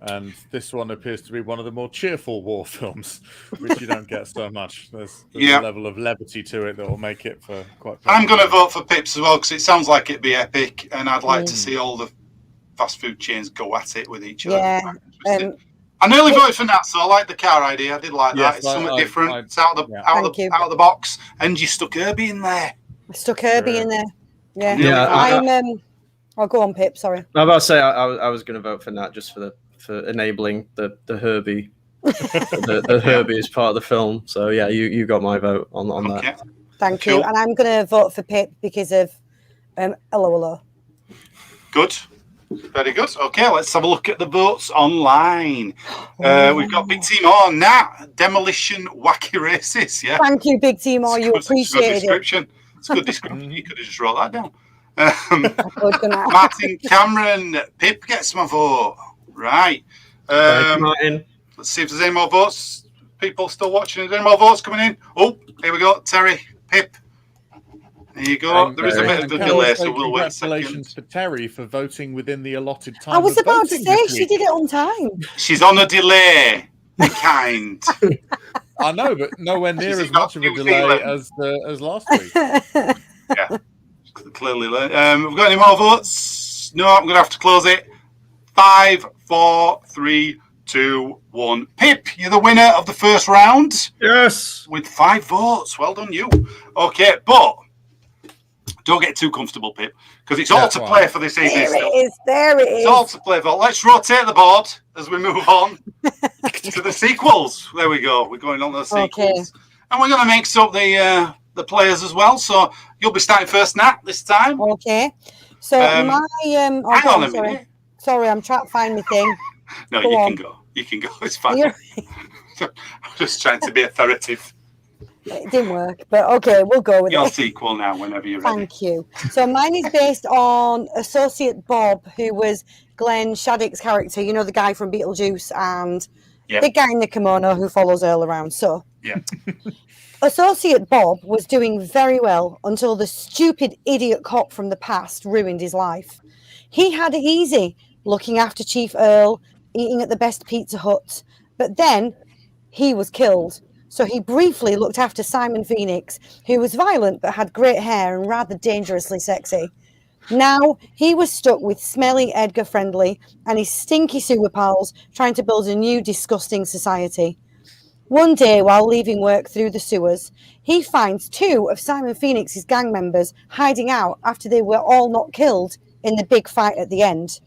B: and this one appears to be one of the more cheerful war films, which you don't get so much. There's a level of levity to it that will make it for quite.
A: I'm going to vote for Pips as well because it sounds like it'd be epic, and I'd like to see all the fast food chains go at it with each other.
C: Yeah.
A: I nearly voted for Nat, so I like the car idea. I did like that. It's something different. It's out of the box, and you stuck Herbie in there.
C: I stuck Herbie in there. Yeah. I'll go on, Pip. Sorry.
D: I was about to say I was going to vote for Nat just for enabling the Herbie. the Herbie is part of the film. So yeah, you got my vote on that.
C: Thank you. And I'm going to vote for Pip because of hello.
A: Good. Very good. Okay, let's have a look at the votes online. We've got Big Team O, Nat, Demolition Wacky Races. Yeah.
C: Thank you, Big Team O. You appreciate it.
A: It's a good description. You could have just wrote that down. Martin Cameron, Pip gets my vote. Right.
D: Martin.
A: Let's see if there's any more votes. People still watching. Is there any more votes coming in? Oh, here we go. Terry, Pip. There you go. There is a bit of a delay, so we'll wait a second.
B: Congratulations to Terry for voting within the allotted time.
C: I was about to say she did it on time.
A: She's on a delay. Kind.
B: I know, but nowhere near as much of a delay as last week.
A: Yeah, clearly. We've got any more votes? No, I'm going to have to close it. 5, 4, 3, 2, 1. Pip, you're the winner of the first round.
D: Yes.
A: With 5 votes. Well done, you. Okay, but don't get too comfortable, Pip, because it's all to play for this evening.
C: There it is.
A: It's all to play for. Let's rotate the board as we move on to the sequels. There we go. We're going on to the sequels. Okay. And we're going to mix up the players as well. So you'll be starting first, Nat, this time.
C: Okay. So hang
A: on a minute.
C: Sorry, I'm trying to find my thing.
A: No, you can go. You can go. It's fine. I'm just trying to be authoritative.
C: It didn't work, but okay, we'll go with
A: your sequel now whenever you're ready.
C: Thank you. So mine is based on Associate Bob, who was Glenn Shaddick's character, you know, the guy from Beetlejuice, and the guy in the kimono who follows Earl around. So Associate Bob was doing very well until the stupid idiot cop from the past ruined his life. He had it easy, looking after Chief Earl, eating at the best Pizza Hut, but then he was killed. So he briefly looked after Simon Phoenix, who was violent but had great hair and rather dangerously sexy. Now he was stuck with smelly Edgar Friendly and his stinky sewer pals trying to build a new disgusting society. One day, while leaving work through the sewers, he finds 2 of Simon Phoenix's gang members hiding out after they were all not killed in the big fight at the end.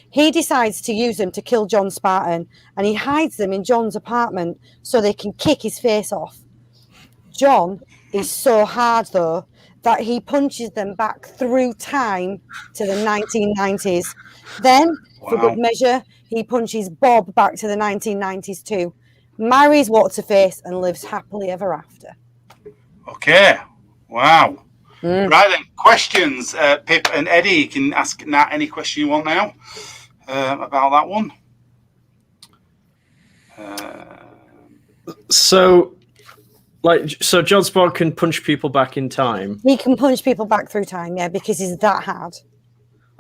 C: He decides to use them to kill John Spartan, and he hides them in John's apartment so they can kick his face off. John is so hard, though, that he punches them back through time to the 1990s. Then, for good measure, he punches Bob back to the 1990s too, marries What's-Her-Face, and lives happily ever after.
A: Okay. Wow. Right then, questions. Pip and Eddie, you can ask Nat any question you want now about that one.
D: So John Spartan can punch people back in time.
C: He can punch people back through time, yeah, because he's that hard.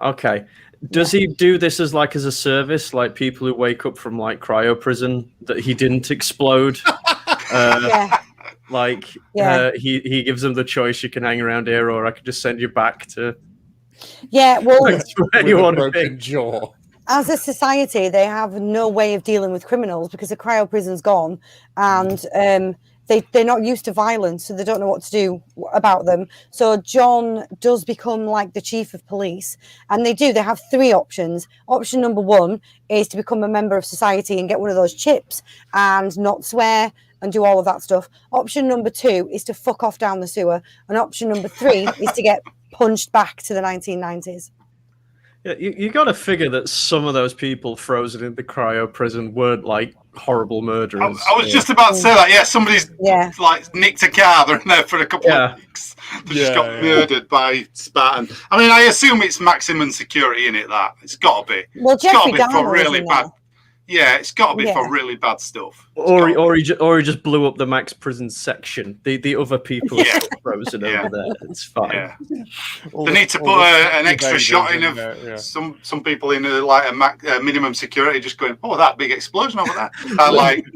D: Okay. Does he do this as a service, like people who wake up from like cryo prison that he didn't explode?
C: Yeah.
D: He gives them the choice: you can hang around here, or I could just send you back to.
C: Yeah, well,
D: where you want to be.
B: Jaw.
C: As a society, they have no way of dealing with criminals because the cryo prison's gone, and they're not used to violence, so they don't know what to do about them. So John does become like the chief of police, and they have 3 options. Option number 1 is to become a member of society and get one of those chips and not swear and do all of that stuff. Option number 2 is to fuck off down the sewer, and option number 3 is to get punched back to the 1990s.
D: Yeah, you got to figure that some of those people frozen in the cryo prison weren't like horrible murderers.
A: I was just about to say that. Yeah, somebody's like nicked a car. They're in there for a couple of weeks. They just got murdered by Spartan. I mean, I assume it's maximum security in it. That it's got to be.
C: Well,
A: it's got to be
C: Jeffrey
A: for
C: Dahmer,
A: really
C: isn't
A: bad.
C: it?
A: Yeah, it's got to be for really bad stuff.
D: Or he just blew up the Max prison section. The other people are frozen over there. It's fine.
A: Yeah. They need to put an extra shot in of some people in a minimum security just going, oh, that big explosion over there.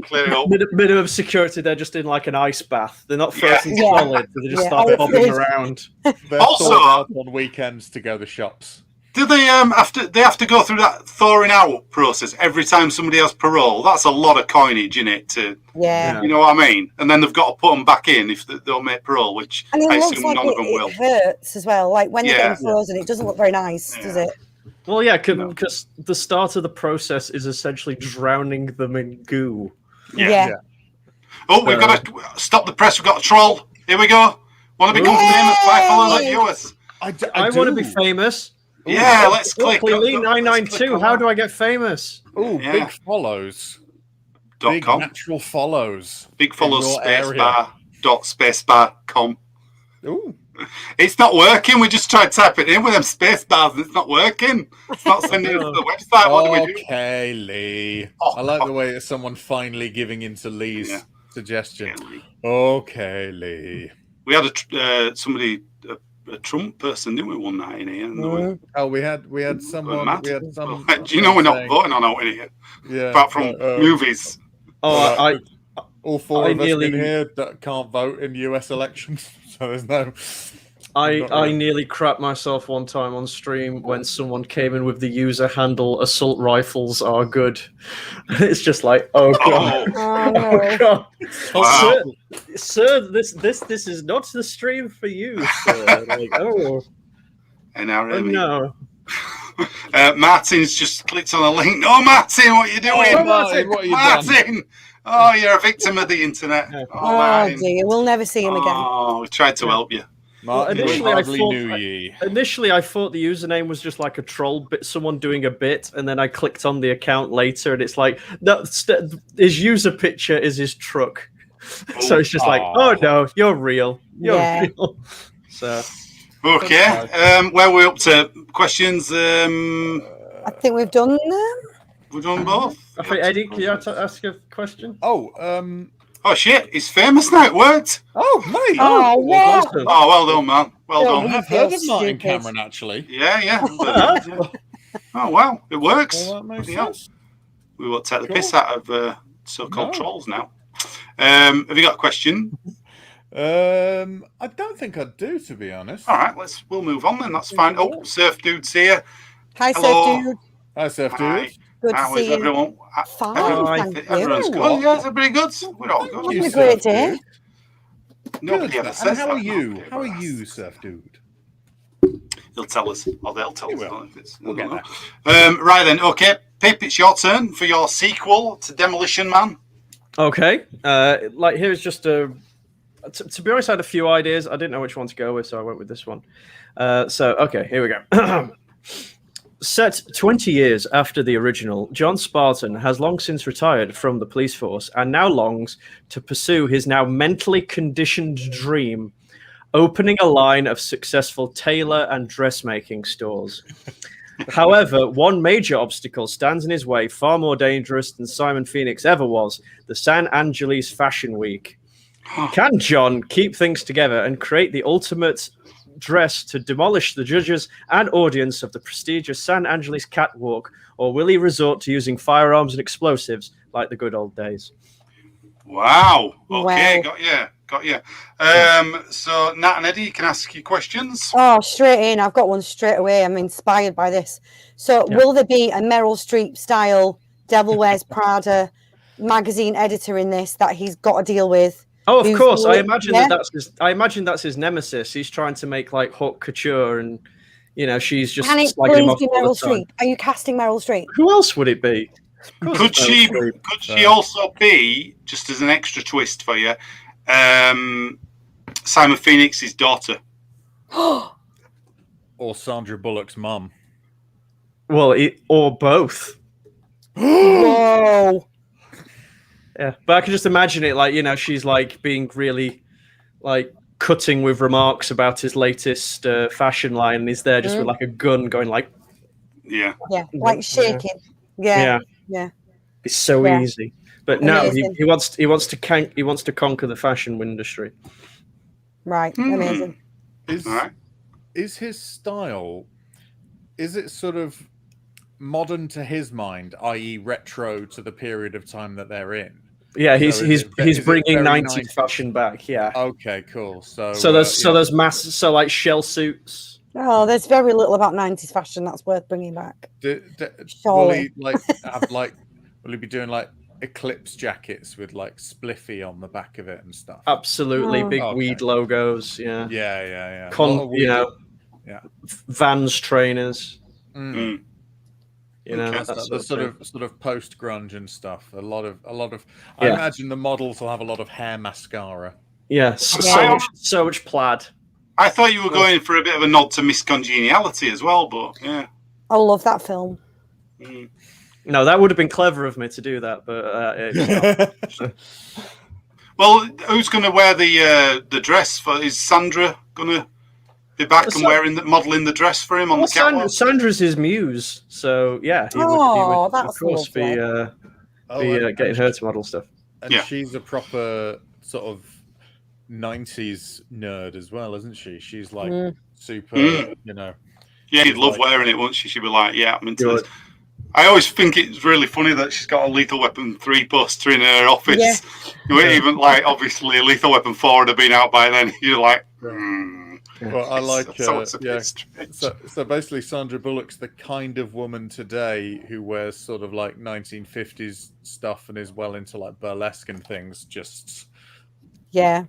A: Clear it up.
D: Minimum security, they're just in like an ice bath. They're not frozen solid, but they just start bobbing around.
B: They're
A: also
B: out on weekends to go to shops.
A: Do they have to go through that thawing out process every time somebody has parole? That's a lot of coinage in it to you know what I mean? And then they've got to put them back in if they don't make parole, which I assume none of them will.
C: It hurts as well. Like when they're getting frozen, it doesn't look very nice, does it?
D: Well, yeah, because the start of the process is essentially drowning them in goo.
C: Yeah.
A: Oh, we've got to stop the press. We've got a troll. Here we go. Want to become famous by following viewers?
D: I want to be famous.
A: Ooh, let's click.
D: Lee 992. How do I get famous?
B: Oh, big follows.
A: Big
B: natural follows.
A: Big follows spacebar.spacebar.com.
B: Ooh.
A: It's not working. We just tried typing it in with them space bars and it's not working. It's not sending it to the website. What do we do?
B: Okay, Lee. I like the way that someone finally giving into Lee's suggestion. Okay, Lee.
A: We had a Trump person, didn't we, one night in here?
B: Oh, we had someone.
A: Do you know we're not voting on out in here? Yeah. Apart from movies.
B: All 4 of us in here that can't vote in US elections, so there's no.
D: I nearly crapped myself one time on stream when someone came in with the user handle "assault rifles are good." It's just like, oh god, oh god,
A: wow.
D: sir, this is not the stream for you, sir. Like, oh, no.
A: Martin's just clicked on a link. No, Martin, what are you doing?
B: Oh, Martin, what are you
A: Martin. Oh, you're a victim of the internet.
C: Oh dear, we'll never see him again.
A: Oh, we tried to help you.
D: Initially, I thought the username was just like a troll bit, someone doing a bit, and then I clicked on the account later, and it's like his user picture is his truck. So it's just like, oh no, you're real. You're real. So
A: okay, where are we up to? Questions?
C: I think we've done them.
A: We've done both.
D: I think Eddie, can you ask a question?
A: Oh shit! He's famous now. It worked.
B: Oh, mate!
C: Oh, yeah.
A: Oh, well done, man. Well done.
B: I've heard of Martin Cameron actually.
A: Yeah. Oh wow, it works.
B: Well, that makes sense.
A: We will take the piss out of so-called trolls now. Have you got a question?
B: I don't think I do, to be honest.
A: All right, we'll move on then. That's fine. Oh, Surf Dude's here.
C: Hi,
A: Hello.
C: Surf Dude.
B: Hi, Surf Dude.
C: Good to see you.
A: Everyone?
C: Fine,
A: Everyone's good. Yeah, everybody good. We're all good.
C: Having a great day.
A: Nobody ever says
B: how
A: that.
B: are you? How are you, Surf Dude?
A: He'll tell us, or they'll tell us. If it's,
B: we'll get there.
A: Right then, okay. Pip, it's your turn for your sequel to Demolition Man.
D: Okay. Here's just a... To be honest, I had a few ideas. I didn't know which one to go with, so I went with this one. Okay, here we go. Set 20 years after the original, John Spartan has long since retired from the police force and now longs to pursue his now mentally conditioned dream, opening a line of successful tailor and dressmaking stores. However, one major obstacle stands in his way, far more dangerous than Simon Phoenix ever was, the San Angeles Fashion Week. Can John keep things together and create the ultimate dress to demolish the judges and audience of the prestigious San Angeles catwalk, or will he resort to using firearms and explosives like the good old days?
A: Wow. Okay,
C: Wow.
A: got you. So Nat and Eddie, you can ask you questions.
C: Oh, straight in. I've got one straight away. I'm inspired by this. So will there be a Meryl Streep style Devil Wears Prada magazine editor in this that he's got to deal with?
D: Oh, of course. I imagine that's his nemesis. He's trying to make like haute couture, and she's just.
C: Can it
D: slagging him
C: please
D: off
C: be
D: all the
C: Meryl
D: time.
C: Streep? Are you casting Meryl Streep?
D: Who else would it be?
A: Could she also be, just as an extra twist for you, Simon Phoenix's daughter?
B: Or Sandra Bullock's mum?
D: Well, or both.
C: Whoa.
D: Yeah, but I can just imagine it she's like being really like cutting with remarks about his latest fashion line, and he's there just with like a gun going like,
A: yeah,
C: like shaking. Yeah.
D: It's so easy. But
C: Amazing.
D: no, he wants to conquer the fashion industry.
C: Right, amazing.
B: Is his style? Is it sort of modern to his mind, i.e., retro to the period of time that they're in?
D: Yeah, he's bringing 90s fashion back. Yeah.
B: Okay, cool. So
D: there's mass like shell suits.
C: Oh, there's very little about 90s fashion that's worth bringing back.
B: Will he will he be doing like Eclipse jackets with like Spliffy on the back of it and stuff?
D: Absolutely, big weed logos. Yeah.
B: Yeah.
D: Vans trainers.
B: Mm. The sort of post grunge and stuff. A lot of. I imagine the models will have a lot of hair mascara.
D: Yeah, so much plaid.
A: I thought you were going for a bit of a nod to Miss Congeniality as well, but yeah.
C: I love that film.
D: No, that would have been clever of me to do that, but
A: well, who's going to wear the dress? Is Sandra going to be back and modelling the dress for him on the catwalk?
D: Sandra's his muse, so yeah, he would of course be getting her to model stuff.
B: And she's a proper sort of 90s nerd as well, isn't she? She's like super, Yeah,
A: you'd love wearing it, wouldn't she? She'd be like, yeah, I'm into this. I always think it's really funny that she's got a Lethal Weapon 3 poster in her office. Yeah. Even like, obviously, Lethal Weapon 4 would have been out by then. You're like,
B: Well, I like so basically, Sandra Bullock's the kind of woman today who wears sort of like 1950s stuff and is well into like burlesque and things. Just but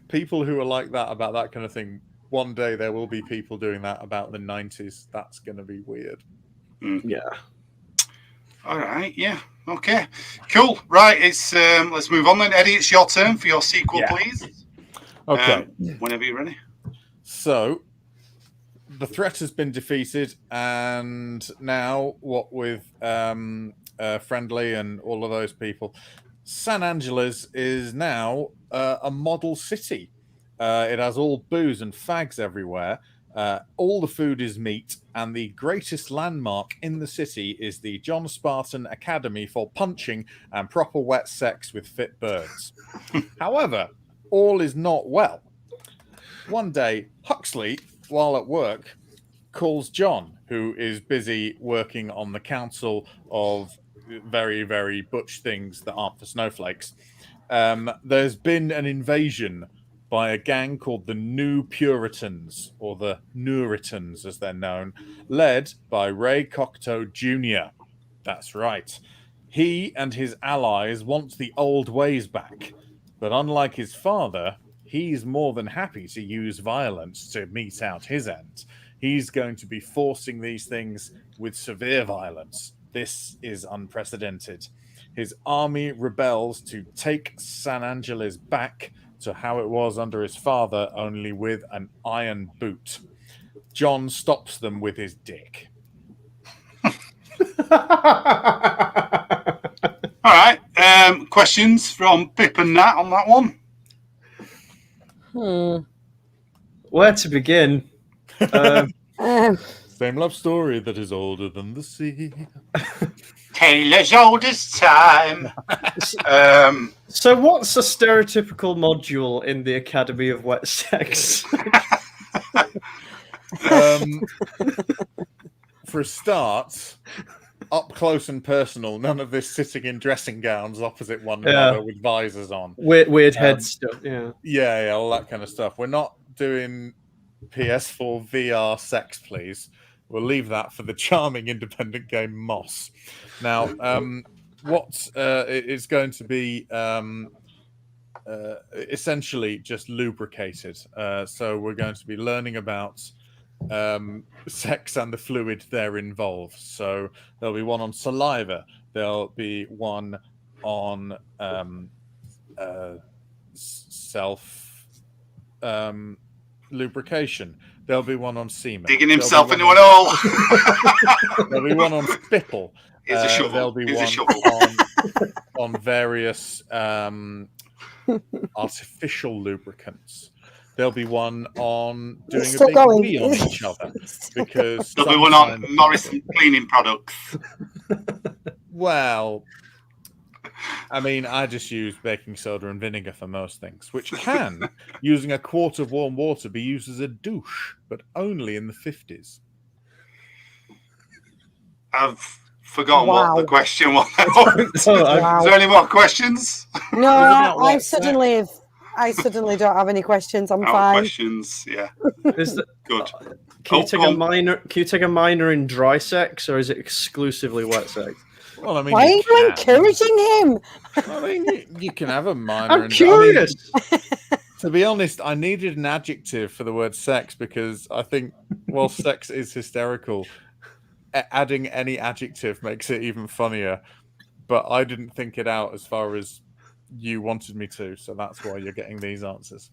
B: people who are like that about that kind of thing. One day there will be people doing that about the 90s. That's going to be weird.
D: Yeah.
A: All right. Yeah. Okay. Cool. Right. It's let's move on then. Eddie, it's your turn for your sequel, please.
B: Okay.
A: Whenever you're ready.
B: So, the threat has been defeated, and now, what with Friendly and all of those people, San Angeles is now a model city. It has all booze and fags everywhere. All the food is meat, and the greatest landmark in the city is the John Spartan Academy for punching and proper wet sex with fit birds. However, all is not well. One day, Huxley, while at work, calls John, who is busy working on the council of very, very butch things that aren't for snowflakes. There's been an invasion by a gang called the New Puritans, or the Neuritans as they're known, led by Ray Cocteau Jr. That's right. He and his allies want the old ways back, but unlike his father, he's more than happy to use violence to mete out his end. He's going to be forcing these things with severe violence. This is unprecedented. His army rebels to take San Angeles back to how it was under his father, only with an iron boot. John stops them with his dick.
A: All right. Questions from Pip and Nat on that one?
D: Where to begin?
B: Same love story that is older than the sea.
A: Taylor's oldest time.
D: So what's a stereotypical module in the Academy of Wet Sex?
B: For a start, up close and personal, none of this sitting in dressing gowns opposite one another with visors on.
D: Weird head stuff,
B: Yeah, all that kind of stuff. We're not doing PS4 VR sex, please. We'll leave that for the charming independent game Moss. Now, what is going to be essentially just lubricated. So we're going to be learning about sex and the fluid there involved. So there'll be one on saliva. There'll be one on self lubrication. There'll be one on semen.
A: Digging himself into an hole.
B: There'll be one on spittle.
A: Here's a shovel.
B: There'll be
A: Here's
B: one on various artificial lubricants. There'll be one on doing a big wee on each other. Because
A: there'll be one on Morrison cleaning products.
B: Well, I mean, I just use baking soda and vinegar for most things, which can, using a quart of warm water, be used as a douche, but only in the 50s.
A: I've forgotten what the question was. Is
C: Wow.
A: there any more questions?
C: No, I suddenly don't have any questions. I'm fine.
A: Questions, yeah. Good.
D: Can you take a minor in dry sex, or is it exclusively wet sex?
B: Well, I mean,
C: why are you encouraging him?
B: I mean, you can have a minor.
D: I'm curious.
B: To be honest, I needed an adjective for the word sex because I think, while sex is hysterical, adding any adjective makes it even funnier. But I didn't think it out as far as you wanted me to, so that's why you're getting these answers.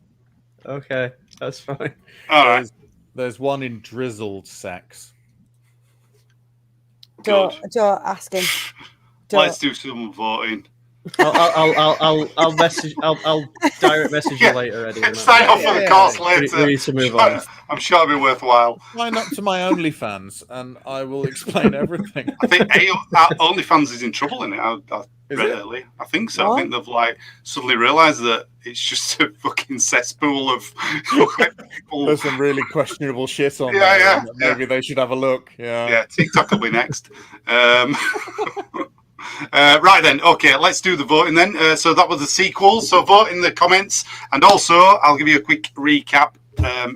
D: Okay, that's fine.
A: All right.
B: There's one in drizzled sex.
C: Don't ask him.
A: Let's do some voting.
D: I'll message. I'll direct message you later, Eddie.
A: Sign off for the course later.
D: We need to move on.
A: I'm sure it'll be worthwhile.
B: Sign up to my OnlyFans, and I will explain everything.
A: I think OnlyFans is in trouble in it. I read early. I think so.
C: What?
A: I think they've suddenly realised that it's just a fucking cesspool of people.
B: There's some really questionable shit on there.
A: Yeah.
B: Maybe they should have a look.
A: Yeah, TikTok will be next. Right then, okay, let's do the voting then. So that was the sequel. So vote in the comments, and also I'll give you a quick recap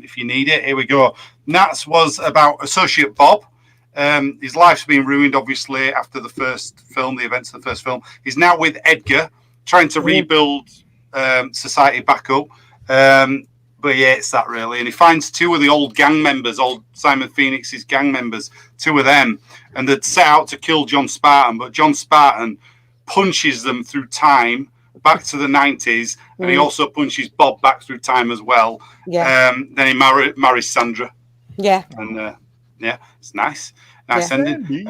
A: if you need it. Here we go. Nats was about Associate Bob. His life's been ruined, obviously, after the first film, the events of the first film. He's now with Edgar, trying to rebuild society back up. But yeah, it's that really. And he finds two of the old gang members, old Simon Phoenix's gang members, two of them. And they'd set out to kill John Spartan, but John Spartan punches them through time back to the 90s. And he also punches Bob back through time as well.
C: Yeah.
A: Then he marries Sandra.
C: Yeah.
A: And yeah, it's nice. Nice ending.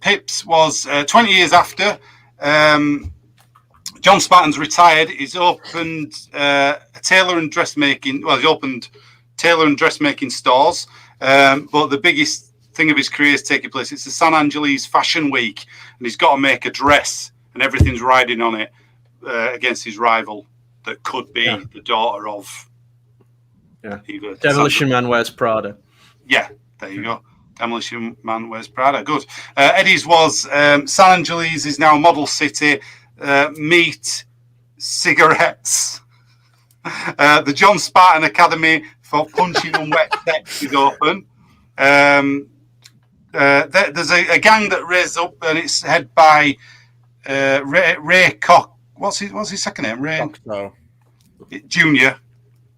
A: Pips was 20 years after. John Spartan's retired. He's opened tailor and dressmaking. Well, he's opened tailor and dressmaking stores. But the biggest thing of his career is taking place. It's the San Angeles Fashion Week, and he's got to make a dress, and everything's riding on it against his rival that could be the daughter of. Either
D: Demolition Man Wears Prada.
A: Yeah, there you go. Demolition Man Wears Prada. Good. Eddie's was San Angeles is now a model city. Meat, cigarettes. The John Spartan Academy for punching and wet sex is open. There's a gang that raised up, and it's head by Ray Cock. What's his second name? Ray.
B: Cocteau.
A: Junior.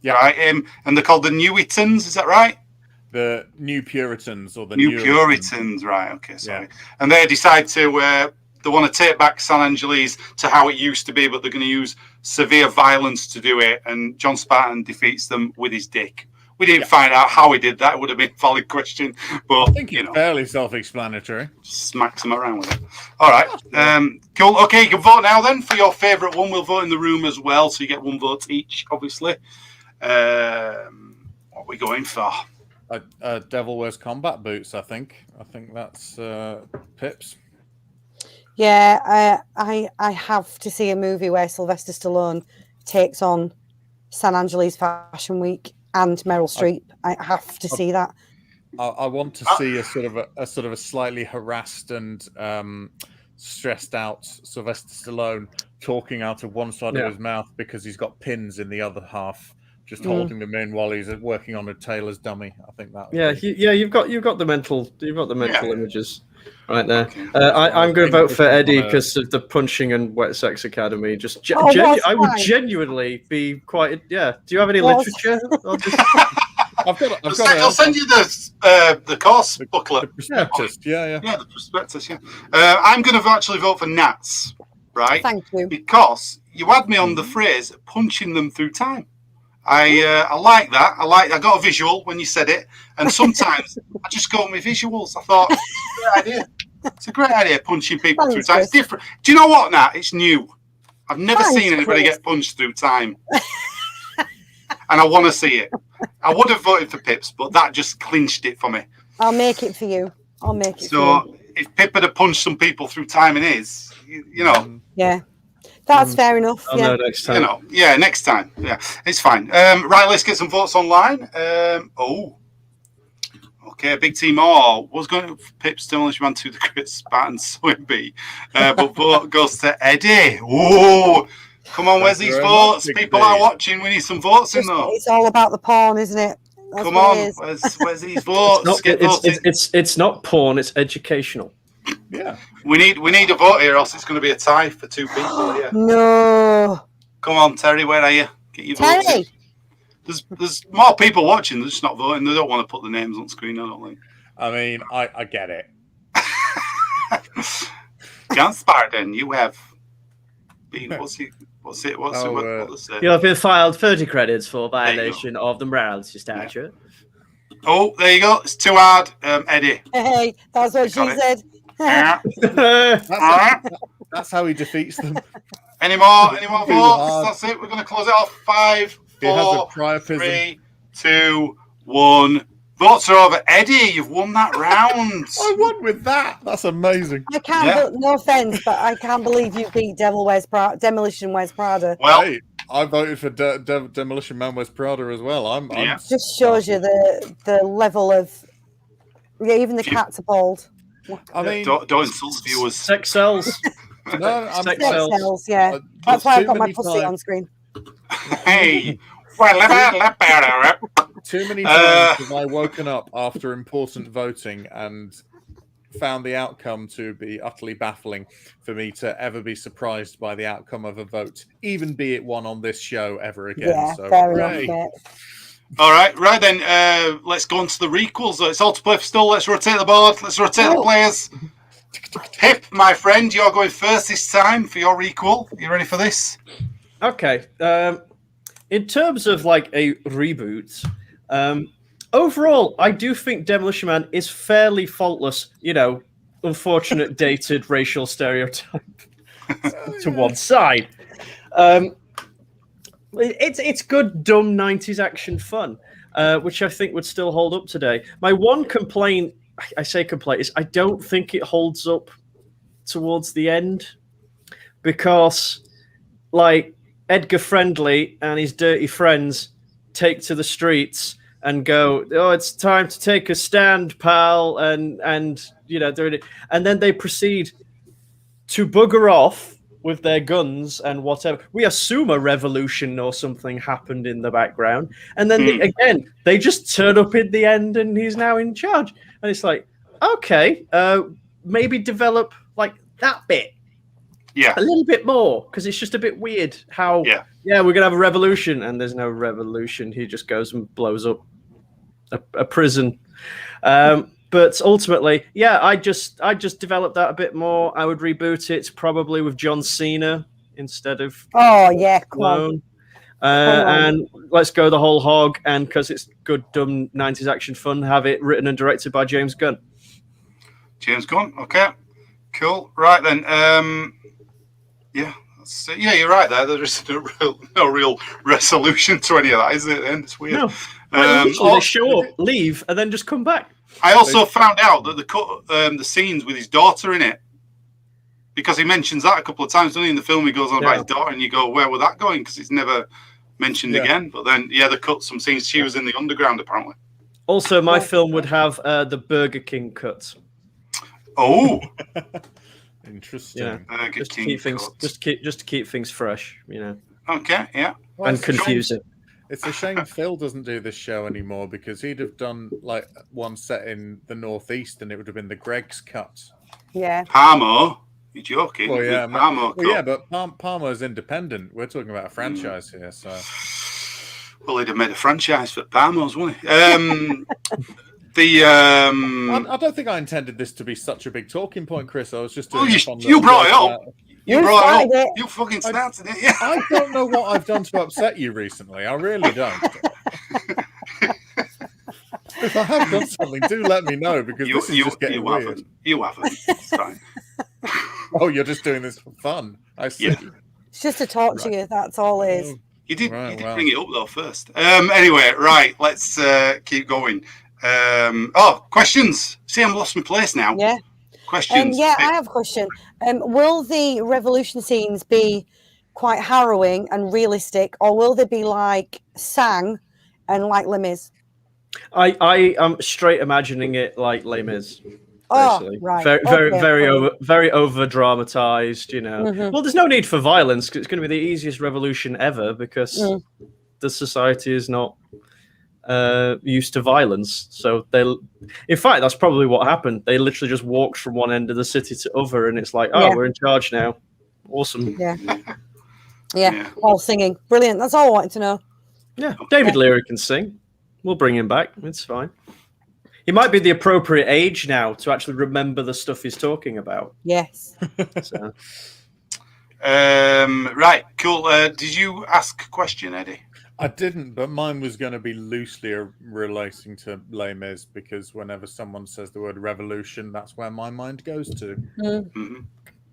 B: Yeah.
A: Right. And they're called the Newitons. Is that right?
B: The New Puritans or the
A: New Puritans. Right. Okay. Sorry.
B: Yeah.
A: And they decide to. They want to take back San Angeles to how it used to be, but they're going to use severe violence to do it. And John Spartan defeats them with his dick. We didn't find out how he did that. It would have been a valid question, but
B: I think it's fairly self-explanatory.
A: Smacks him around with it. All right, cool. Okay, you can vote now then for your favourite one. We'll vote in the room as well, so you get 1 vote each, obviously. What are we going for?
B: Devil Wears Combat Boots. I think that's Pips.
C: Yeah, I have to see a movie where Sylvester Stallone takes on San Angeles Fashion Week and Meryl Streep. I have to see that.
B: I want to see a sort of a slightly harassed and stressed out Sylvester Stallone talking out of one side of his mouth because he's got pins in the other half, just holding them in while he's working on a tailor's dummy. I think that.
D: You've got the mental images right there. I'm going to vote for Eddie because of the punching and Wet Sex Academy. I would genuinely be quite. Do you have any literature?
A: I'll send you the course booklet.
B: The prospectus. Yeah,
A: the prospectus. Yeah. I'm going to actually vote for Nats. Right.
C: Thank you.
A: Because you had me on the phrase punching them through time. I like that. I got a visual when you said it, and sometimes I just go with visuals. I thought it's a great idea. It's a great idea punching people through time. It's different. Do you know what, Nat? It's new. I've never seen anybody get punched through time, and I want to see it. I would have voted for Pips, but that just clinched it for me.
C: I'll make it for you.
A: So if Pip had punched some people through time in his,
C: Yeah. That's fair enough.
D: I'll know next time.
A: Next time. Yeah, it's fine. Right, let's get some votes online. Okay, big team. Was going for Pips, Demolition Man to the Chris Spartan Swimby. But vote goes to Eddie. Oh, come on, where's these votes? People are watching. We need some votes in though.
C: It's all about the porn, isn't it?
A: Come on, where's these votes?
D: It's not porn, it's educational.
B: Yeah.
A: We need a vote here, or else it's going to be a tie for 2 people here.
C: No.
A: Come on, Terry, where are you? Get your votes in. There's more people watching. They're just not voting. They don't want to put the names on screen. I don't think.
B: I mean, I get it.
A: John Spartan, you have been. What's it?
D: You have been filed 30 credits for violation of the morality statute.
A: Yeah. Oh, there you go. It's too hard, Eddie.
C: Hey, that's what she said.
B: That's how he defeats them.
A: Any more votes? That's it. We're going to close it off. 5, 4, 3, 2, 1. Votes are over. Eddie, you've won that round.
B: I won with that. That's amazing.
C: I can't. No offense, but I can't believe you beat Demolition Wears Prada.
A: Well,
B: hey, I voted for Demolition Man Wears Prada as well. I'm
C: just shows you the level of. Yeah, even the cats are bald.
A: I mean, don't insult viewers.
D: Sex sells.
B: No,
C: sex sells. Yeah, that's why I've got my pussy on screen.
A: Hey.
B: Too many times have I woken up after important voting and found the outcome to be utterly baffling for me to ever be surprised by the outcome of a vote, even be it one on this show ever again.
C: Yeah,
B: so,
C: fair enough.
A: All right then. Let's go on to the requels. It's all to play for still. Let's rotate the board. Let's rotate the players. Pip, my friend, you're going first this time for your requel. You ready for this?
D: Okay. In terms of like a reboot, overall, I do think Demolition Man is fairly faultless. Unfortunate dated racial stereotype to one side. It's good, dumb 90s action fun, which I think would still hold up today. My one complaint, I say complaint, is I don't think it holds up towards the end because, like, Edgar Friendly and his dirty friends take to the streets and go, "Oh, it's time to take a stand, pal," and doing it, and then they proceed to bugger off with their guns and whatever. We assume a revolution or something happened in the background, and then they just turn up in the end, and he's now in charge. And it's like, okay, maybe develop like that bit.
A: Yeah.
D: A little bit more, because it's just a bit weird how, we're going to have a revolution, and there's no revolution. He just goes and blows up a prison. But ultimately, I just developed that a bit more. I would reboot it probably with John Cena instead of
C: come on.
D: And let's go the whole hog, and because it's good, dumb 90s action fun, have it written and directed by James Gunn.
A: James Gunn, okay. Cool. Right then. You're right there. There's no real resolution to any of that, is it? And it's weird.
D: No. They show up, leave, and then just come back.
A: I also found out that the scenes with his daughter in it, because he mentions that a couple of times, doesn't he? In the film, he goes on about his daughter, and you go, where were that going? Because it's never mentioned again. But then, they cut some scenes. She was in the underground, apparently.
D: Also, my film would have the Burger King cut.
A: Oh,
B: interesting.
D: Just to keep things fresh,
A: Okay, yeah.
D: And confusing.
B: It's a shame Phil doesn't do this show anymore, because he'd have done like one set in the Northeast, and it would have been the Greg's cut.
C: Yeah.
A: Parmo. You're joking.
B: Well, yeah,
A: Parmo
B: but Parmo's independent. We're talking about a franchise here, so.
A: Well, he'd have made a franchise for Parmo's, wouldn't he?
B: I don't think I intended this to be such a big talking point, Chris. I was just doing
A: you brought it up. You brought it up. You fucking started it. Yeah.
B: I don't know what I've done to upset you recently. I really don't. If I have done something, do let me know, because this is just getting weird.
A: You haven't. It's fine.
B: Oh, you're just doing this for fun. I see.
A: Yeah.
C: It's just to talk to you. That's all it is.
A: You did bring it up though first. Anyway, right. Let's keep going. Questions. See, I'm lost my place now.
C: Yeah.
A: Questions.
C: I have a question. Will the revolution scenes be quite harrowing and realistic, or will they be like sang and like Les Mis?
D: I am straight imagining it like Les Mis.
C: Oh, right.
D: Very over dramatized, Well, there's no need for violence, because it's going to be the easiest revolution ever, because the society is not used to violence. So in fact, that's probably what happened. They literally just walked from one end of the city to other, and it's like, we're in charge now. Awesome.
C: Yeah. All singing. Brilliant. That's all I wanted to know.
D: Yeah. David Leary can sing. We'll bring him back. It's fine. He might be the appropriate age now to actually remember the stuff he's talking about.
C: Yes.
D: So.
A: Right. Cool. Did you ask a question, Eddie?
B: I didn't, but mine was going to be loosely relating to Les Mis, because whenever someone says the word revolution, that's where my mind goes to.
A: Mm-hmm.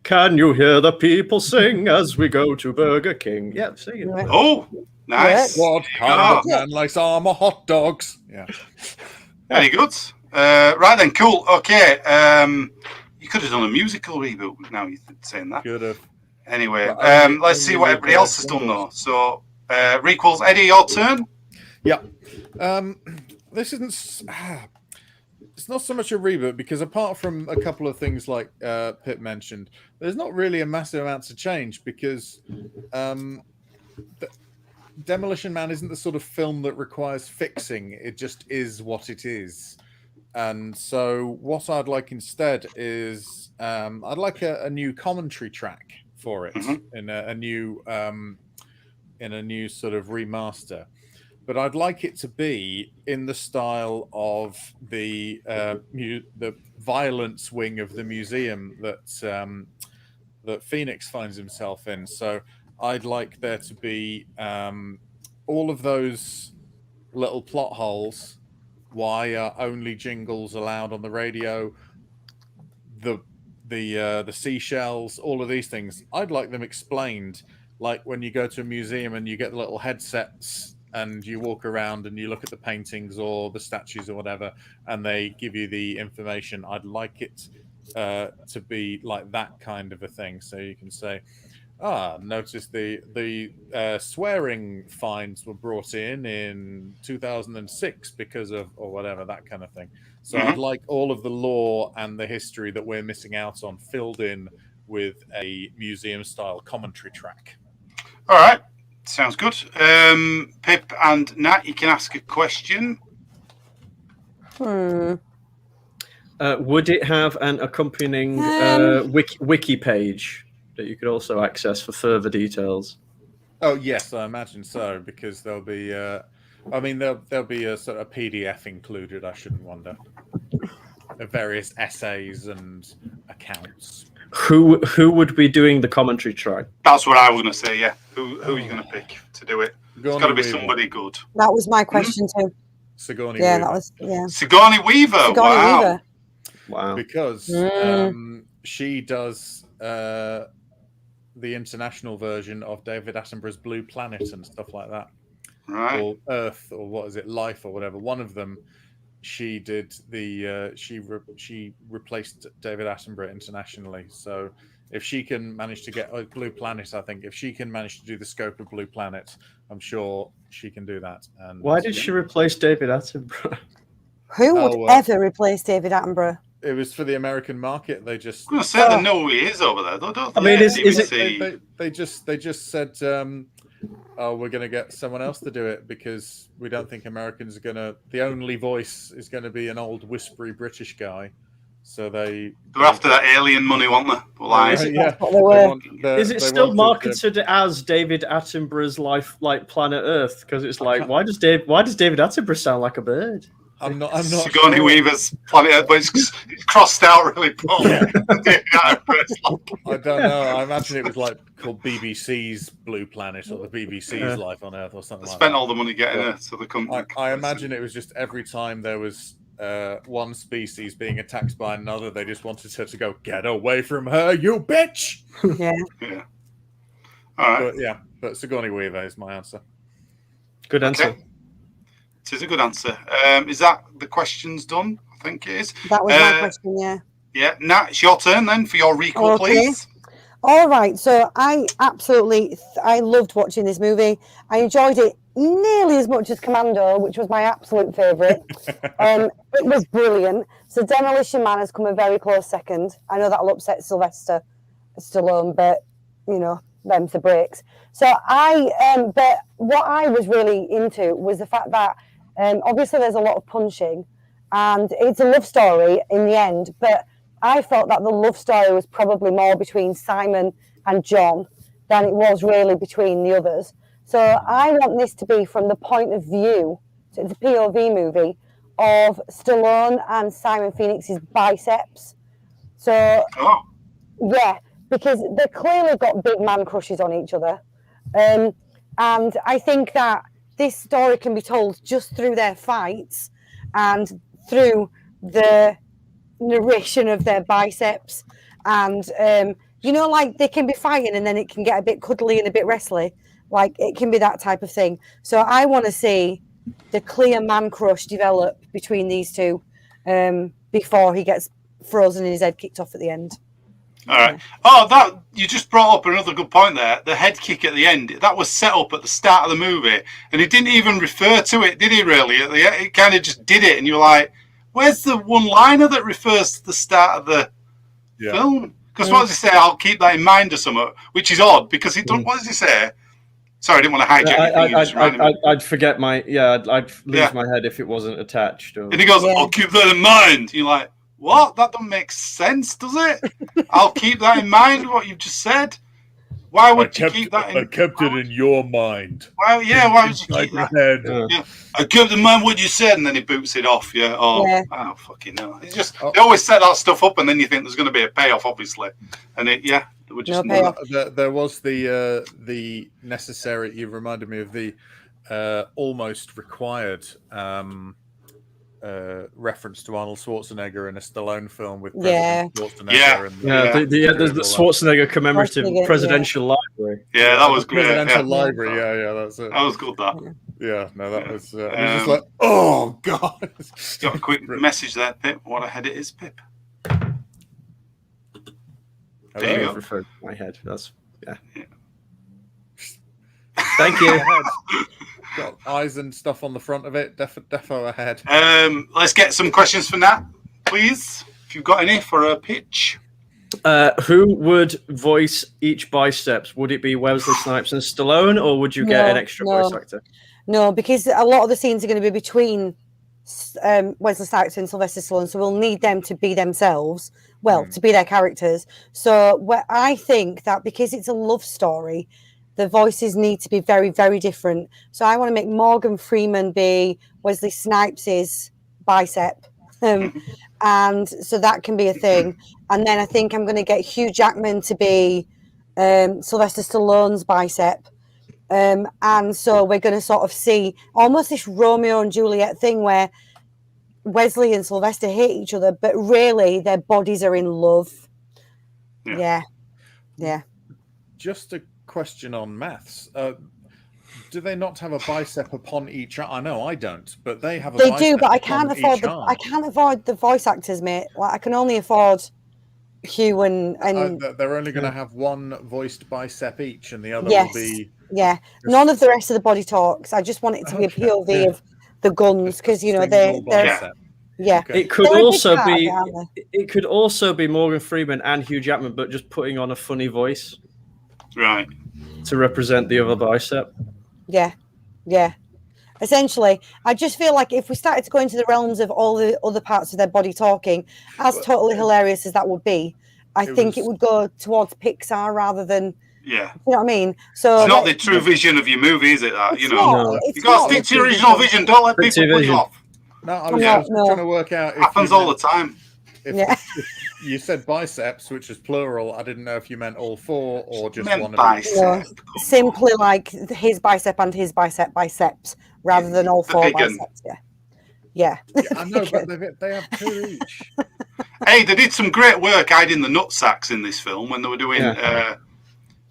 D: Can you hear the people sing as we go to Burger King? Yeah, sing it.
A: Oh, nice.
B: What kind of man likes armor hot dogs? Yeah.
A: Very good. Right then, cool. Okay. You could have done a musical reboot. Now you're saying that.
B: Could have.
A: Anyway, let's see what everybody else has done though. So, Requels, Eddie, your turn.
B: Yeah. This isn't. It's not so much a reboot, because apart from a couple of things like Pip mentioned, there's not really a massive amount to change, because Demolition Man isn't the sort of film that requires fixing. It just is what it is. And so what I'd like instead is I'd like a new commentary track for it, in a new sort of remaster. But I'd like it to be in the style of the violence wing of the museum that Phoenix finds himself in. So I'd like there to be all of those little plot holes. Why are only jingles allowed on the radio? The seashells, all of these things. I'd like them explained, like when you go to a museum and you get the little headsets and you walk around and you look at the paintings or the statues or whatever, and they give you the information. I'd like it to be like that kind of a thing. So you can say, notice the swearing fines were brought in 2006 because of, or whatever, that kind of thing. So I'd like all of the lore and the history that we're missing out on filled in with a museum-style commentary track.
A: All right. Sounds good. Pip and Nat, you can ask a question.
D: Would it have an accompanying wiki page? that you could also access for further details?
B: Oh yes, I imagine so, because there'll be there'll be a sort of PDF included, I shouldn't wonder. Of various essays and accounts.
D: Who would be doing the commentary track?
A: That's what I was going to say. Yeah, who are you going to pick to do it? It's got to be somebody good.
C: That was my question too.
B: Sigourney
C: Yeah,
B: Weaver.
C: that was
A: Sigourney Weaver.
C: Sigourney Weaver.
D: Wow.
B: Because she does the international version of David Attenborough's Blue Planet and stuff like that.
A: Right.
B: Or Earth, or what is it, Life, or whatever. One of them, she did the she replaced David Attenborough internationally. So if she can manage to get Blue Planet, I think if she can manage to do the scope of Blue Planet, I'm sure she can do that. And
D: why did she replace David Attenborough?
C: Who would ever replace David Attenborough?
B: It was for the American market. They just.
A: I'm going to say they know who he is over there. Don't
D: I mean, is
B: it? They just said, "Oh, we're going to get someone else to do it because we don't think Americans are going to. The only voice is going to be an old whispery British guy." So they're
A: after that alien money, weren't they? Lies.
B: Yeah.
D: Is it still marketed as David Attenborough's life, like Planet Earth? Because it's like, why does David Attenborough sound like a bird?
B: I'm not.
A: Sigourney Weaver's Planet Earth, but it's crossed out really poorly.
B: Yeah. I don't know. I imagine it was like called BBC's Blue Planet or the BBC's Life on Earth or something. They
A: spent all the money getting it, so the company.
B: I imagine it was just every time there was one species being attacked by another, they just wanted her to go, "Get away from her, you bitch!"
A: Yeah. All right.
B: But Sigourney Weaver is my answer.
D: Good answer.
A: Okay. It is a good answer. Is that the questions done? I think it is.
C: That was my question, yeah.
A: Yeah, Nat, it's your turn then for your recall, please.
C: All right. So I loved watching this movie. I enjoyed it nearly as much as Commando, which was my absolute favourite. It was brilliant. So Demolition Man has come a very close second. I know that'll upset Sylvester Stallone, but, you know, them's the breaks. So but what I was really into was the fact that obviously there's a lot of punching and it's a love story in the end, but I felt that the love story was probably more between Simon and John than it was really between the others. So I want this to be from the point of view, so it's a POV movie, of Stallone and Simon Phoenix's biceps. So, yeah, because they clearly got big man crushes on each other. And I think that this story can be told just through their fights and through the narration of their biceps. And, you know, like they can be fighting and then it can get a bit cuddly and a bit wrestly. Like it can be that type of thing. So I want to see the clear man crush develop between these two before he gets frozen and his head kicked off at the end.
A: All right. Oh, that you just brought up another good point there. The head kick at the end, that was set up at the start of the movie, and he didn't even refer to it, did he? Really? It kind of just did it, and you're like, "Where's the one-liner that refers to the start of the film?" Because what does he say? "I'll keep that in mind" or something, which is odd because he don't. What does he say? Sorry, I didn't want to hijack.
D: I'd forget my. I'd lose my head if it wasn't attached. Or...
A: And he goes, "I'll keep that in mind." You're like, what? That doesn't make sense, does it? I'll keep that in mind, what you've just said. Why would you keep that in mind?
B: I kept it in your mind.
A: Well, yeah, why would you keep that? Yeah. I kept in mind what you said, and then he boots it off, Oh, fucking hell. It's just, they always set that stuff up, and then you think there's going to be a payoff, obviously. And there would just
B: there was the necessary, you reminded me of the almost required reference to Arnold Schwarzenegger in a Stallone film with President Schwarzenegger.
D: There's the Schwarzenegger commemorative presidential library.
A: Yeah, that was great.
B: Presidential library, that's it.
A: That was good, that.
B: Yeah, no, that was... it was just like, oh, God.
A: Got a quick message there, Pip. What a head it is, Pip. There you go.
D: Referred to my head. That's, Thank you.
B: Got eyes and stuff on the front of it. Defo ahead.
A: Let's get some questions for Nat, please. If you've got any for a pitch.
D: Who would voice each biceps? Would it be Wesley Snipes and Stallone, or would you get an extra voice actor?
C: No, because a lot of the scenes are going to be between Wesley Snipes and Sylvester Stallone, so we'll need them to be themselves, to be their characters. So I think that because it's a love story, the voices need to be very, very different. So I want to make Morgan Freeman be Wesley Snipes' bicep. And so that can be a thing. And then I think I'm going to get Hugh Jackman to be Sylvester Stallone's bicep. And so we're going to sort of see almost this Romeo and Juliet thing where Wesley and Sylvester hate each other, but really their bodies are in love. Yeah.
B: Just a question on maths. Do they not have a bicep upon each arm? I know I don't, but they have a bicep.
C: They do, but I can't afford the voice actors, mate. Like I can only afford Hugh and
B: they're only going to have one voiced bicep each, and the other will be
C: none of the rest of the body talks. I just want it to be a POV of the guns because they're
B: Okay.
D: It could also be Morgan Freeman and Hugh Jackman, but just putting on a funny voice,
A: right,
D: to represent the other bicep.
C: Yeah. Essentially, I just feel like if we started to go into the realms of all the other parts of their body talking, as totally hilarious as that would be, I think it would go towards Pixar rather than.
A: Yeah.
C: You know what I mean? So
A: it's not the true vision of your movie, is it? That you got to stick to your original
C: vision.
A: vision. Don't let people put you off.
B: No, I was trying to work out.
A: Happens all the time.
B: If you said biceps, which is plural, I didn't know if you meant all four or just one
C: bicep.
B: of
C: them. Simply like his bicep and his biceps, rather than all four biceps. Yeah.
B: I know, but they have two each.
A: Hey, they did some great work hiding the nutsacks in this film when they were doing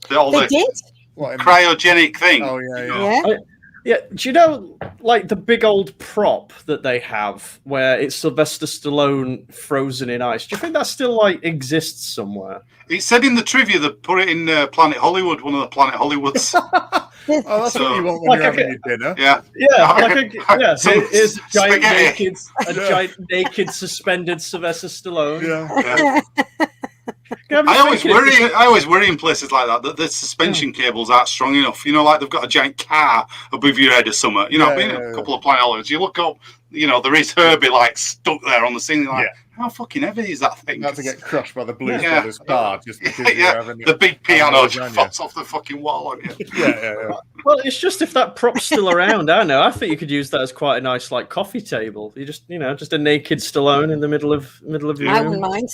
A: cryogenic thing.
B: Oh yeah.
D: Yeah, do you know, like the big old prop that they have where it's Sylvester Stallone frozen in ice? Do you think that still like exists somewhere?
A: It said in the trivia that put it in Planet Hollywood, one of the Planet Hollywoods.
B: That's what you want when you're having your dinner.
D: It's a giant naked suspended Sylvester Stallone.
A: Yeah. I always worry in places like that the suspension cables aren't strong enough. Like they've got a giant car above your head or something. A couple of Planet Hollywoods. You look up, there is Herbie like stuck there on the ceiling. Like, how fucking heavy is that thing?
B: Not to get crushed by the Blues Brothers car just because
A: the big piano just falls off the fucking wall on you.
D: Well, it's just if that prop's still around, I don't know. I think you could use that as quite a nice like coffee table. You just just a naked Stallone in the middle of your room.
C: I wouldn't mind.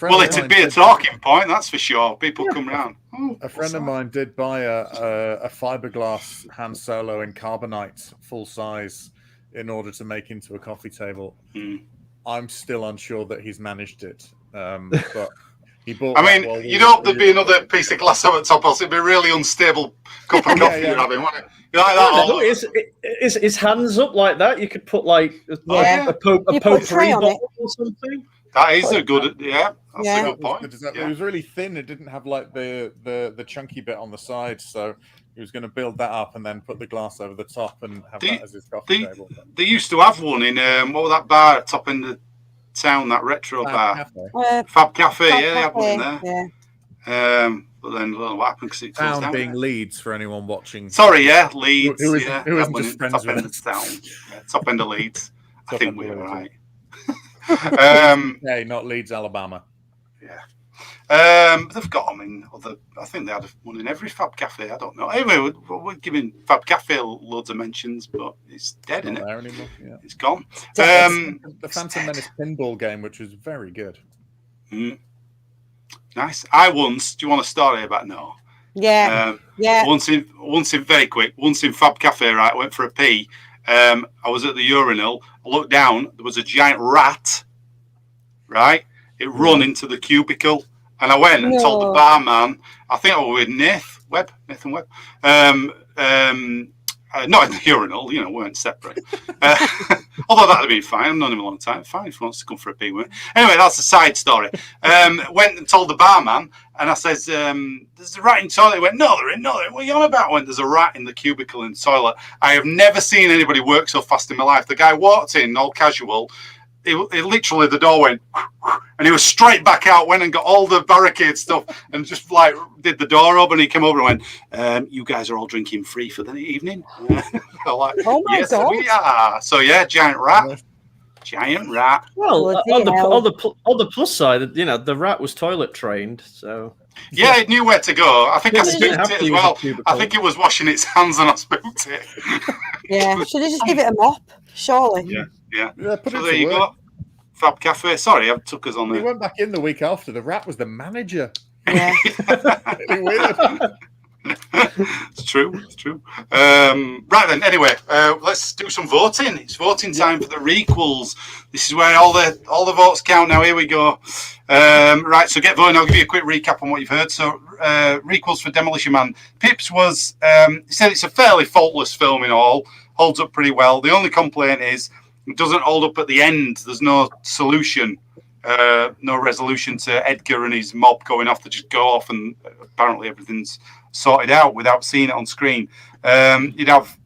A: Well, it'd be a talking point, that's for sure. People come round.
B: A friend of mine did buy a fiberglass Han Solo in carbonite, full size, in order to make into a coffee table. I'm still unsure that he's managed it, but he bought.
A: You'd hope there'd be another piece of glass over the top, else it'd be a really unstable cup of coffee you're having, wouldn't it? You like that?
D: His hands up like that. You could put like a potpourri bottle or something.
A: That is a good, that's a good point.
B: It was really thin. It didn't have like the chunky bit on the side, so he was going to build that up and then put the glass over the top and have that as his coffee table.
A: They used to have one in what was that bar at top end of town? That retro bar, Fab Cafe. They had one in there.
C: Yeah.
A: But then what happened? Because it
B: town being Leeds for anyone watching.
A: Sorry, Leeds.
B: Who isn't just friends
A: top
B: with
A: end of town. Top end of Leeds. I think we were right.
B: Not Leeds, Alabama.
A: They've got them in other. I think they had one in every Fab Cafe. I don't know. Anyway, we're giving Fab Cafe loads of mentions, but it's dead, isn't it?
B: There anymore. Yeah.
A: It's gone.
B: The Phantom Menace pinball game, which was very good.
A: Nice. I once. Do you want a story about no?
C: Yeah.
A: Once in very quick. Once in Fab Cafe, right? I went for a pee. I was at the urinal. I looked down. There was a giant rat. Right, it run into the cubicle, and I went and told the barman. I think I was with Nathan Webb. Not in the urinal, weren't separate. Although that'd have been fine. I've known him a long time. Fine if he wants to come for a pee with me. Anyway, that's a side story. Went and told the barman, and I says, "There's a rat in the toilet." He went, "No, there ain't. No, what are you on about?" I went, "There's a rat in the cubicle in the toilet." I have never seen anybody work so fast in my life. The guy walked in, all casual. literally the door went, and he was straight back out, went and got all the barricade stuff, and just like did the door open. He came over and went, "You guys are all drinking free for the evening." Like,
C: oh my
A: yes,
C: God.
A: we are. So yeah, giant rat.
D: Well, on the plus side, you know, the rat was toilet trained, so
A: yeah, it knew where to go. I think I
D: It didn't
A: spooked
D: have
A: it
D: to
A: as
D: use a
A: well.
D: cubicle.
A: I think it was washing its hands and I spooked it.
C: Yeah, should I just give it a mop? Surely.
A: Yeah.
B: Put
A: So
B: it
A: there
B: to
A: you
B: work.
A: go. Fab Cafe. Sorry, I took us on
B: We
A: there.
B: went back in the week after. The rat was the manager.
C: Yeah.
B: Really weird.
A: It's true. Right then. Anyway, let's do some voting. It's voting time for the requels. This is where all the votes count. Now here we go. Right. So get voting. I'll give you a quick recap on what you've heard. So requels for Demolition Man. Pips was he said it's a fairly faultless film in all. Holds up pretty well. The only complaint is it doesn't hold up at the end. There's no solution. No resolution to Edgar and his mob going off. They just go off, and apparently everything's sorted out without seeing it on screen. You'd have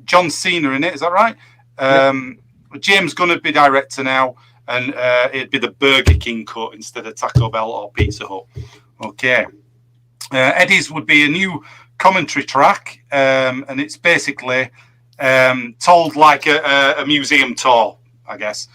A: John Cena in it, is that right? James Gunn would be director now, and it'd be the Burger King cut instead of Taco Bell or Pizza Hut. Okay. Eddie's would be a new commentary track, and it's basically told like a museum tour, I guess.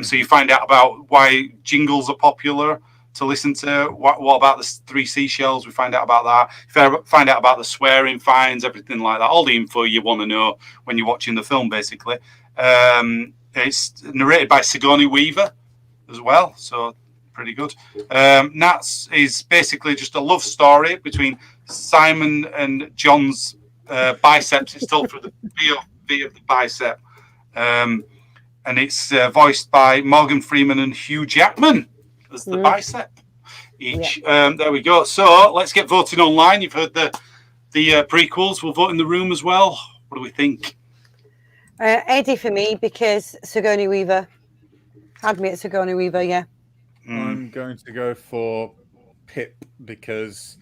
A: So you find out about why jingles are popular to listen to. What about the 3 seashells? We find out about that. You find out about the swearing fines, everything like that. All the info you want to know when you're watching the film, basically. It's narrated by Sigourney Weaver as well, so pretty good. Nats is basically just a love story between Simon and John's biceps. It's told through the POV of the bicep. And it's voiced by Morgan Freeman and Hugh Jackman as the bicep each. There we go. So let's get voting online. You've heard the prequels. We'll vote in the room as well. What do we think?
C: Eddie for me, because Sigourney Weaver. Had me at Sigourney Weaver, yeah.
B: I'm going to go for Pip because,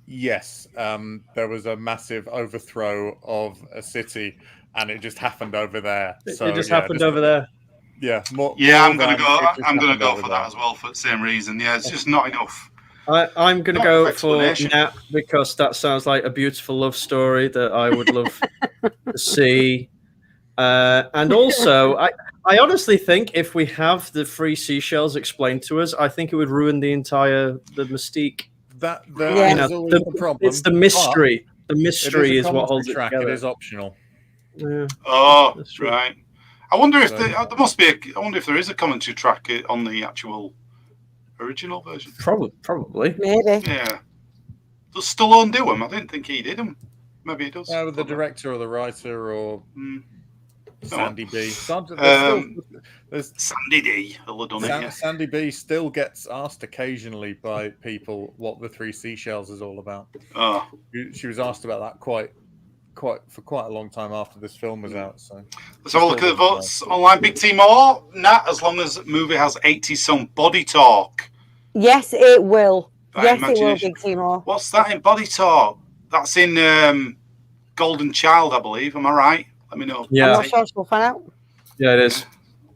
B: yes, there was a massive overthrow of a city. And it just happened over there.
D: It just happened over there.
B: Yeah,
A: I'm going to go. I'm going to go for that as well for the same reason. Yeah, it's just not enough.
D: I'm going to go for Nat because that sounds like a beautiful love story that I would love to see. And also, I honestly think if we have the 3 seashells explained to us, I think it would ruin the mystique.
B: That is always the problem.
D: It's the mystery. The mystery is what holds it together.
B: It is optional.
D: Yeah.
A: Oh, that's right. I wonder if there must be. I wonder if there is a commentary track on the actual original version.
D: Probably.
C: Maybe.
A: Yeah. Does Stallone do them? I didn't think he did them. Maybe he does.
B: With the director or the writer or Sandy B.
A: Sandy D.
B: Sandy B. still gets asked occasionally by people what the 3 seashells is all about.
A: Oh.
B: She was asked about that quite a long time after this film was out. So
A: let's have a look at the votes online. Big Team or Nat, as long as the movie has 80s some body talk.
C: Yes, it will. Yes, it will, Big Team or.
A: What's that in body talk? That's in Golden Child, I believe. Am I right? Let me know.
D: Yeah.
C: I'm not sure, so we'll find out.
D: Yeah, it is.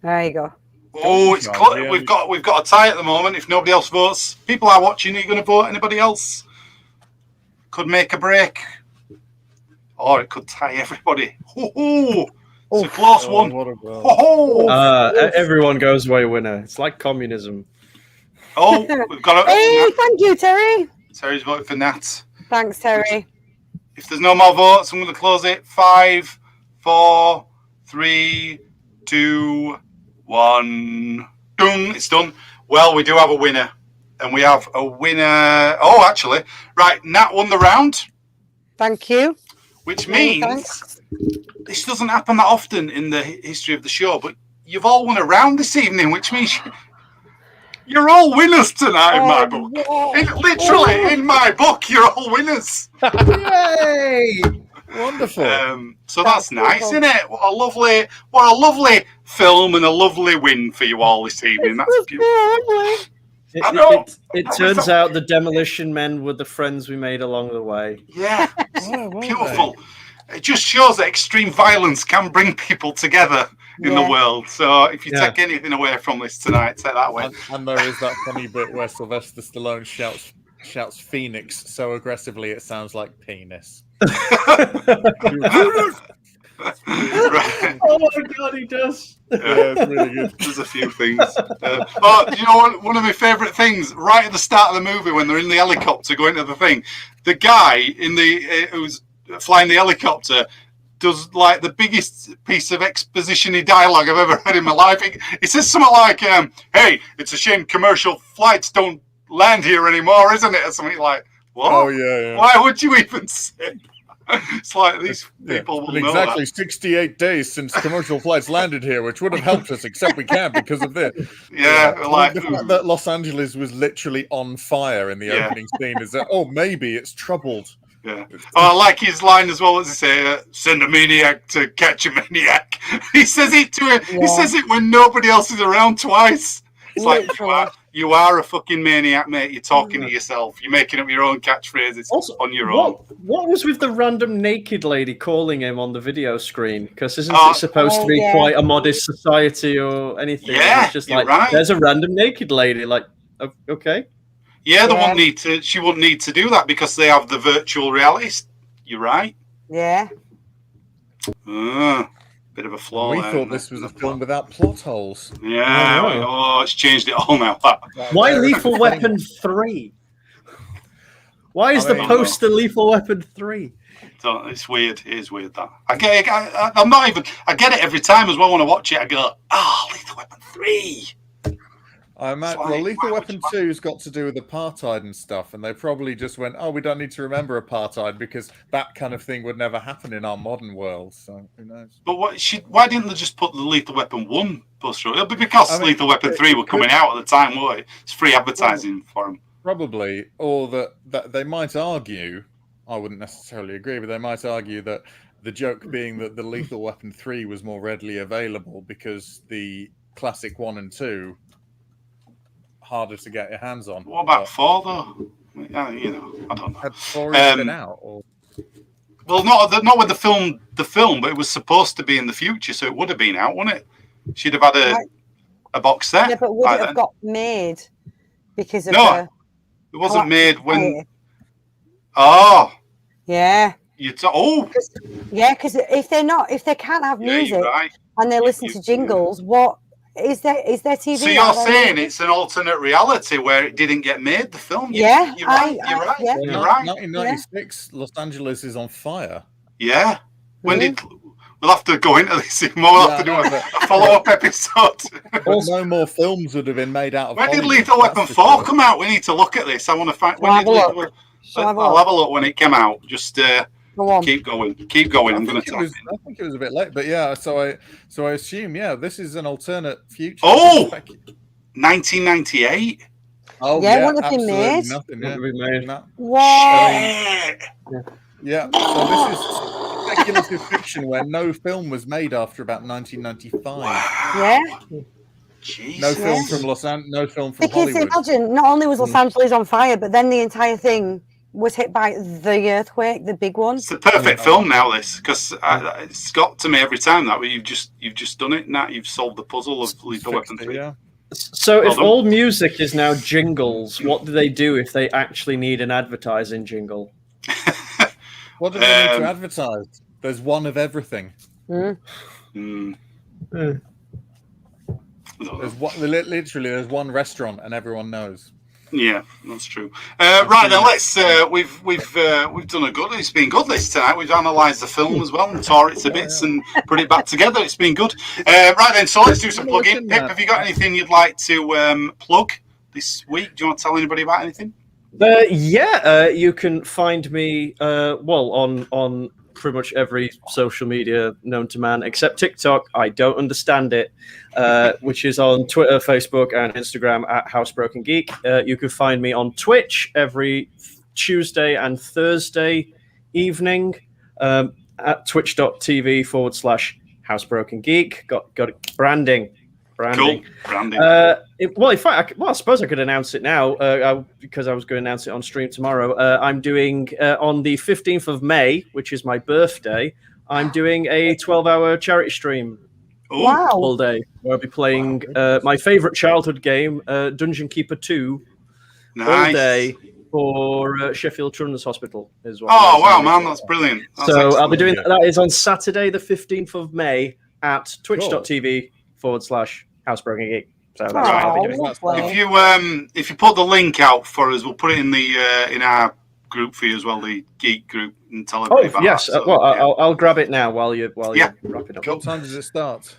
C: There you go.
A: Oh, it's we've got a tie at the moment. If nobody else votes, people are watching. Are you going to vote? Anybody else? Could make a break. Or it could tie everybody. It's a close one.
D: Everyone goes away winner. It's like communism.
A: Oh, we've got a...
C: Hey, thank you, Terry.
A: Terry's voted for Nat.
C: Thanks, Terry.
A: If there's no more votes, I'm going to close it. 5, 4, 3, 2, 1. Done. It's done. Well, we do have a winner. And we have a winner... Oh, actually. Right, Nat won the round.
C: Thank you.
A: Which means this doesn't happen that often in the history of the show, but you've all won a round this evening, which means you're all winners tonight in my book. Literally, in my book, you're all winners.
B: Yay! Wonderful.
A: So that's nice, isn't it? What a lovely film and a lovely win for you all this evening. That's beautiful.
D: It turns out the Demolition Men were the friends we made along the way.
A: Yeah, beautiful. It just shows that extreme violence can bring people together in the world. So if you
D: Yeah.
A: take anything away from this tonight, take that away.
B: And there is that funny bit where Sylvester Stallone shouts Phoenix so aggressively it sounds like penis.
A: Right.
D: Oh my god, he does.
A: Yeah,
B: it's really good.
A: There's a few things. Oh, you know one of my favourite things? Right at the start of the movie, when they're in the helicopter going to the thing, the guy in the who's flying the helicopter does like the biggest piece of exposition-y dialogue I've ever heard in my life. He says something like, "Hey, it's a shame commercial flights don't land here anymore, isn't it?" Or something like, "What?
B: Oh yeah.
A: Why would you even say?" It's like these people will know
B: exactly
A: that.
B: 68 days since commercial flights landed here, which would have helped us, except we can't because of this.
A: Yeah, like
B: the fact that Los Angeles was literally on fire in the opening scene is that maybe it's troubled.
A: Yeah. Oh, I like his line as well. As he say, "Send a maniac to catch a maniac." He says it to him.
C: Yeah.
A: He says it when nobody else is around twice. It's like
C: Literally.
A: you are a fucking maniac, mate. You're talking to yourself. You're making up your own catchphrases
D: Also,
A: on your own.
D: What was with the random naked lady calling him on the video screen? Because isn't
A: Oh,
D: it supposed to be
C: yeah.
D: quite a modest society or anything?
A: Yeah,
D: It's just
A: you're
D: like
A: right.
D: there's a random naked lady. Like, okay.
A: Yeah, they
C: Yeah.
A: wouldn't need to. She wouldn't need to do that because they have the virtual reality. You're right.
C: Yeah.
A: Bit of a flaw.
B: We
A: there,
B: thought
A: isn't
B: this
A: it?
B: was a film without plot holes.
A: Yeah.
D: Oh,
A: It's changed it all now.
D: Why Lethal Weapon 3? Why is the
A: mean,
D: poster Lethal Weapon 3?
A: So it's weird. It is weird that I get. I'm not even. I get it every time as well when I watch it. I go, Lethal Weapon 3.
B: I imagine.
A: It's like,
B: Well, Lethal
A: why would
B: Weapon
A: you-
B: 2's got to do with apartheid and stuff, and they probably just went, "Oh, we don't need to remember apartheid because that kind of thing would never happen in our modern world." So who knows?
A: But why didn't they just put the Lethal Weapon 1 poster? It'll be because Lethal Weapon 3 were coming out at the time, won't it? It's free advertising for them.
B: Probably, or that they might argue. I wouldn't necessarily agree, but they might argue that the joke being that the Lethal Weapon 3 was more readily available because the classic 1 and 2 harder to get your hands on.
A: What about 4 though? I don't know.
B: Had 4 been out? Or...
A: Well, not with the film, but it was supposed to be in the future, so it would have been out, wouldn't it? She'd have had a box set.
C: Yeah, but would it have got made because of
A: it wasn't made when.
C: Quality?
A: Oh,
C: Yeah.
A: Yeah,
C: because if they can't have music
A: you're right.
C: and they listen to jingles, what is there TV?
A: So you're saying it's an alternate reality where it didn't get made, the film? You're right. You're right.
C: Yeah.
A: You're right.
B: 1996, Los Angeles is on fire.
A: Yeah. When did we'll have to go into this even more? We'll have to do a follow-up episode.
B: No more films would have been made out of.
A: When did
B: Hollywood,
A: Lethal Weapon 4 come out? We need to look at this. I want to find. I'll have a look when it came out. Just keep going. I'm going to.
B: I think it was a bit late, but yeah. So I assume this is an alternate future.
A: Oh, 1998.
B: Oh
C: yeah, what have been made?
B: Nothing.
C: What?
B: Yeah. So this is speculative fiction where no film was made after about 1995.
C: Yeah.
A: Jeez.
B: No film from no film from
C: because
B: Hollywood.
C: Imagine, not only was Los Angeles on fire, but then the entire thing was hit by the earthquake, the big one.
A: It's the perfect film now, this, because it's got to me every time that you've just done it. Now you've solved the puzzle of Lethal Weapon 3.
B: Yeah.
D: So if all music is now jingles, what do they do if they actually need an advertising jingle?
B: What do they need to advertise? There's one of everything.
A: Mm.
B: There's literally there's one restaurant and everyone knows.
A: Yeah, that's true. Right then, let's. We've done a good. It's been good this tonight. We've analysed the film as well and tore it to bits and put it back together. It's been good. Right then, so let's do some plugging. Pip, have you got anything you'd like to plug this week? Do you want to tell anybody about anything?
D: You can find me on pretty much every social media known to man except TikTok. I don't understand it, which is on Twitter, Facebook, and Instagram at Housebroken Geek. You can find me on Twitch every Tuesday and Thursday evening at twitch.tv/Housebroken Geek. Got branding.
A: Cool. Branding.
D: In fact, I suppose I could announce it now because I was going to announce it on stream tomorrow. I'm doing on the 15th of May, which is my birthday. I'm doing a 12-hour charity stream.
A: Oh,
C: Wow.
D: all day. Where I'll be playing my favourite childhood game, Dungeon Keeper 2, all
A: nice.
D: day for Sheffield Children's Hospital as well.
A: Oh, wow, man, that's brilliant. That's
D: so
A: excellent.
D: I'll be doing that. Is on Saturday, the 15th of May at twitch.tv/Housebroken Geek. So that's what I'll be doing.
A: If you put the link out for us, we'll put it in the in our group for you as well, the geek group, and tell everybody about
D: yes.
A: that. So,
D: well, I'll grab it now while you're wrapping up.
B: What time does it start?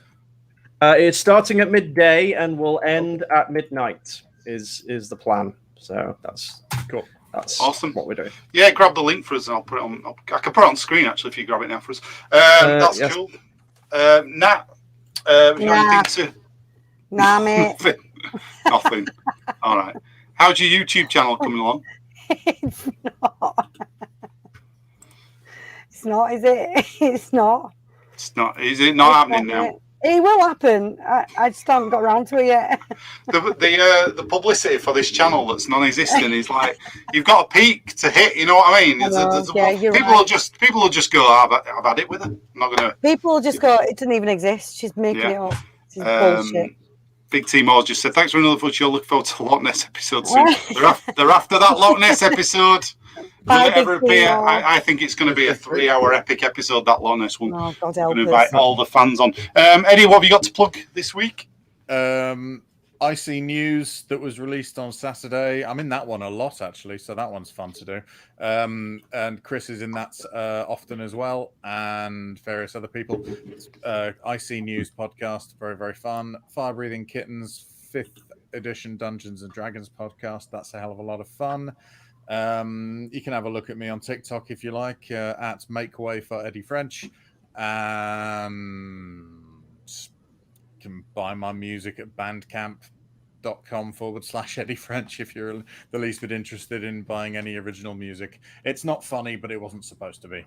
D: It's starting at midday and will end at midnight. Is the plan? So that's
B: cool.
D: That's
A: awesome.
D: What we're doing.
A: Yeah, grab the link for us, and I'll put it on. I can put it on screen actually if you grab it now for us. That's
D: yes.
A: cool. Nat, anything to?
C: Nah, mate.
A: Nothing. All right. How's your YouTube channel coming along?
C: It's not. It's not, is it? It's not.
A: It's not. Is it not happening now?
C: It will happen. I just haven't got around to it yet.
A: The publicity for this channel that's non-existent is like you've got a peak to hit. You know what I mean? People will just go. I've had it with her. I'm not gonna.
C: People will just go. It doesn't even exist. She's making it up. It's bullshit.
A: Big T Moore just said, thanks for another footage. Look forward to Loch Ness episode soon. they're after that Loch Ness episode. Will it ever appear? I think it's going to be a 3-hour epic episode, that Loch Ness one.
C: Oh, God help us.
A: I'm going to invite all the fans on. Eddie, what have you got to plug this week?
B: IC News that was released on Saturday. I'm in that one a lot, actually, so that one's fun to do. And Chris is in that often as well, and various other people. IC News podcast, very, very fun. Fire Breathing Kittens, 5th edition Dungeons and Dragons podcast. That's a hell of a lot of fun. You can have a look at me on TikTok if you like, at Make Way for Eddie French. And you can buy my music at bandcamp.com/Eddie French if you're the least bit interested in buying any original music. It's not funny, but it wasn't supposed to be.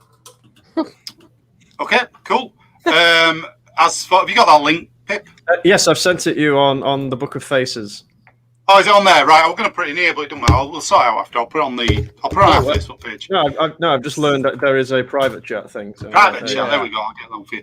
A: Okay, cool. Have you got that link, Pip?
D: Yes, I've sent it you on the Book of Faces.
A: Oh, is it on there? Right, I'm going to put it in here, but it doesn't matter. We'll sort it out after. I'll put it on our Facebook page.
D: No, I've just learned that there is a private chat thing. So
A: private chat, there we go. I'll get that for you.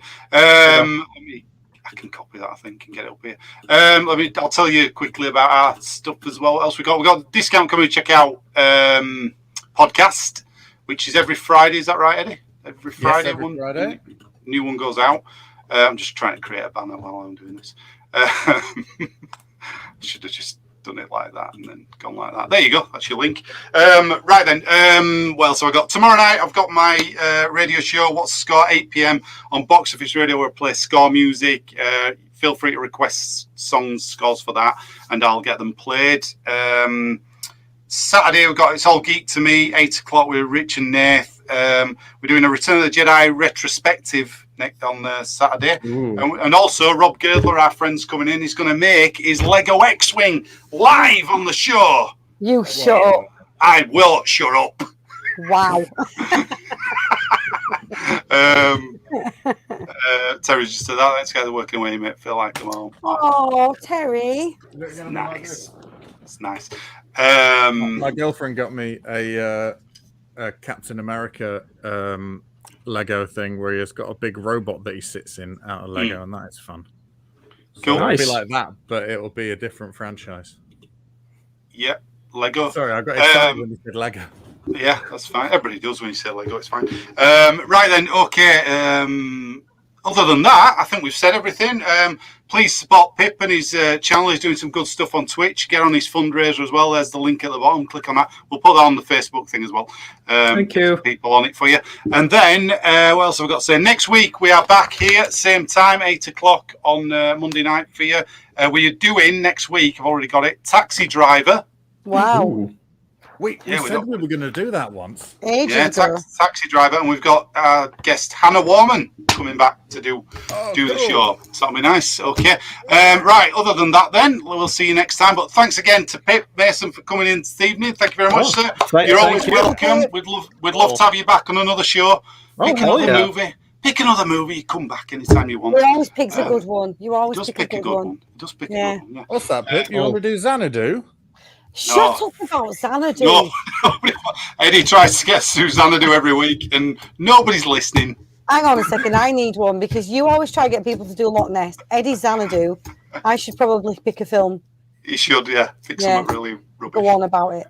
A: I can copy that, I think, and get it up here. I'll tell you quickly about our stuff as well. What else we got? We got a discount coming to check out podcast, which is every Friday. Is that right, Eddie? Every Friday.
B: Yes, every Friday.
A: New one goes out. I'm just trying to create a banner while I'm doing this. Should have just done it like that and then gone like that. There you go. That's your link. Right then. Well, so I got tomorrow night. I've got my radio show. What's the Score? 8 p.m. on Box Office Radio, where I play score music. Feel free to request songs, scores for that, and I'll get them played. Saturday we've got It's All Geek to Me. 8 o'clock with Rich and Nath. We're doing a Return of the Jedi retrospective on Saturday. And also Rob Girdler, our friend's coming in. He's going to make his Lego X-Wing live on the show.
C: You shut up.
A: I will shut up.
C: Wow.
A: Terry just said that. Let's get the working away, mate. Feel like them all.
C: Oh, Terry.
A: It's nice. It's nice.
B: My girlfriend got me a Captain America Lego thing where he has got a big robot that he sits in out of Lego, and that is fun.
A: Cool.
B: So it'll be like that, but it'll be a different franchise.
A: Yeah, Lego.
B: Sorry, I got excited when you said Lego.
A: Yeah, that's fine. Everybody does when you say Lego. It's fine. Right then. Okay. Other than that, I think we've said everything. Please support Pip and his channel. He's doing some good stuff on Twitch. Get on his fundraiser as well. There's the link at the bottom. Click on that. We'll put that on the Facebook thing as well.
D: Thank you.
A: People on it for you. And then, what else have we got to say? Next week, we are back here, same time, 8 o'clock on Monday night for you. We're doing next week, I've already got it, Taxi Driver.
C: Wow.
B: Ooh. We said we were going to do that once.
A: Taxi Driver, and we've got our guest Hannah Warman coming back to do the show. So that'll be nice. Okay. Right. Other than that, then we'll see you next time. But thanks again to Pip Mason for coming in this evening. Thank you very much, sir. You're always welcome. We'd love to have you back on another show. Pick another movie. Pick another movie. Come back anytime you want.
C: You always pick a good one. You always pick a good one.
A: Just pick a good one. Yeah.
B: What's that, Pip? You want to do Xanadu?
C: Shut up about Xanadu.
A: No, Eddie tries to get Xanadu every week, and nobody's listening.
C: Hang on a second, I need one because you always try to get people to do Loch Ness. Eddie Xanadu, I should probably pick a film.
A: You should, yeah. Pick something really rubbish.
C: Go on about it.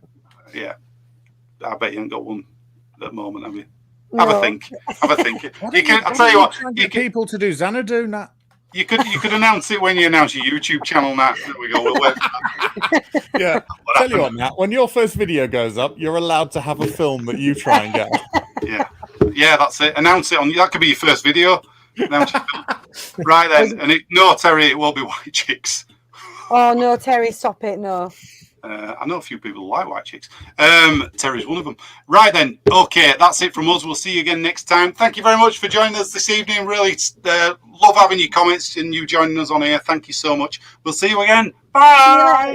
A: Yeah. I bet you haven't got one at the moment, have you?
C: No.
A: Have a think. Have a think. I'll tell you what.
B: You people to do Xanadu, Nat.
A: You could announce it when you announce your YouTube channel, Nat. There we go. We'll work that.
B: Yeah. Tell you what, Nat. When your first video goes up, you're allowed to have a film that you try and get.
A: Yeah. Yeah, that's it. Announce it on. That could be your first video. Announce it. Right then. And no, Terry, it won't be White Chicks.
C: Oh no, Terry, stop it! No.
A: I know a few people who like White Chicks. Terry's one of them. Right then. Okay, that's it from us. We'll see you again next time. Thank you very much for joining us this evening. Really love having your comments and you joining us on here. Thank you so much. We'll see you again. Bye.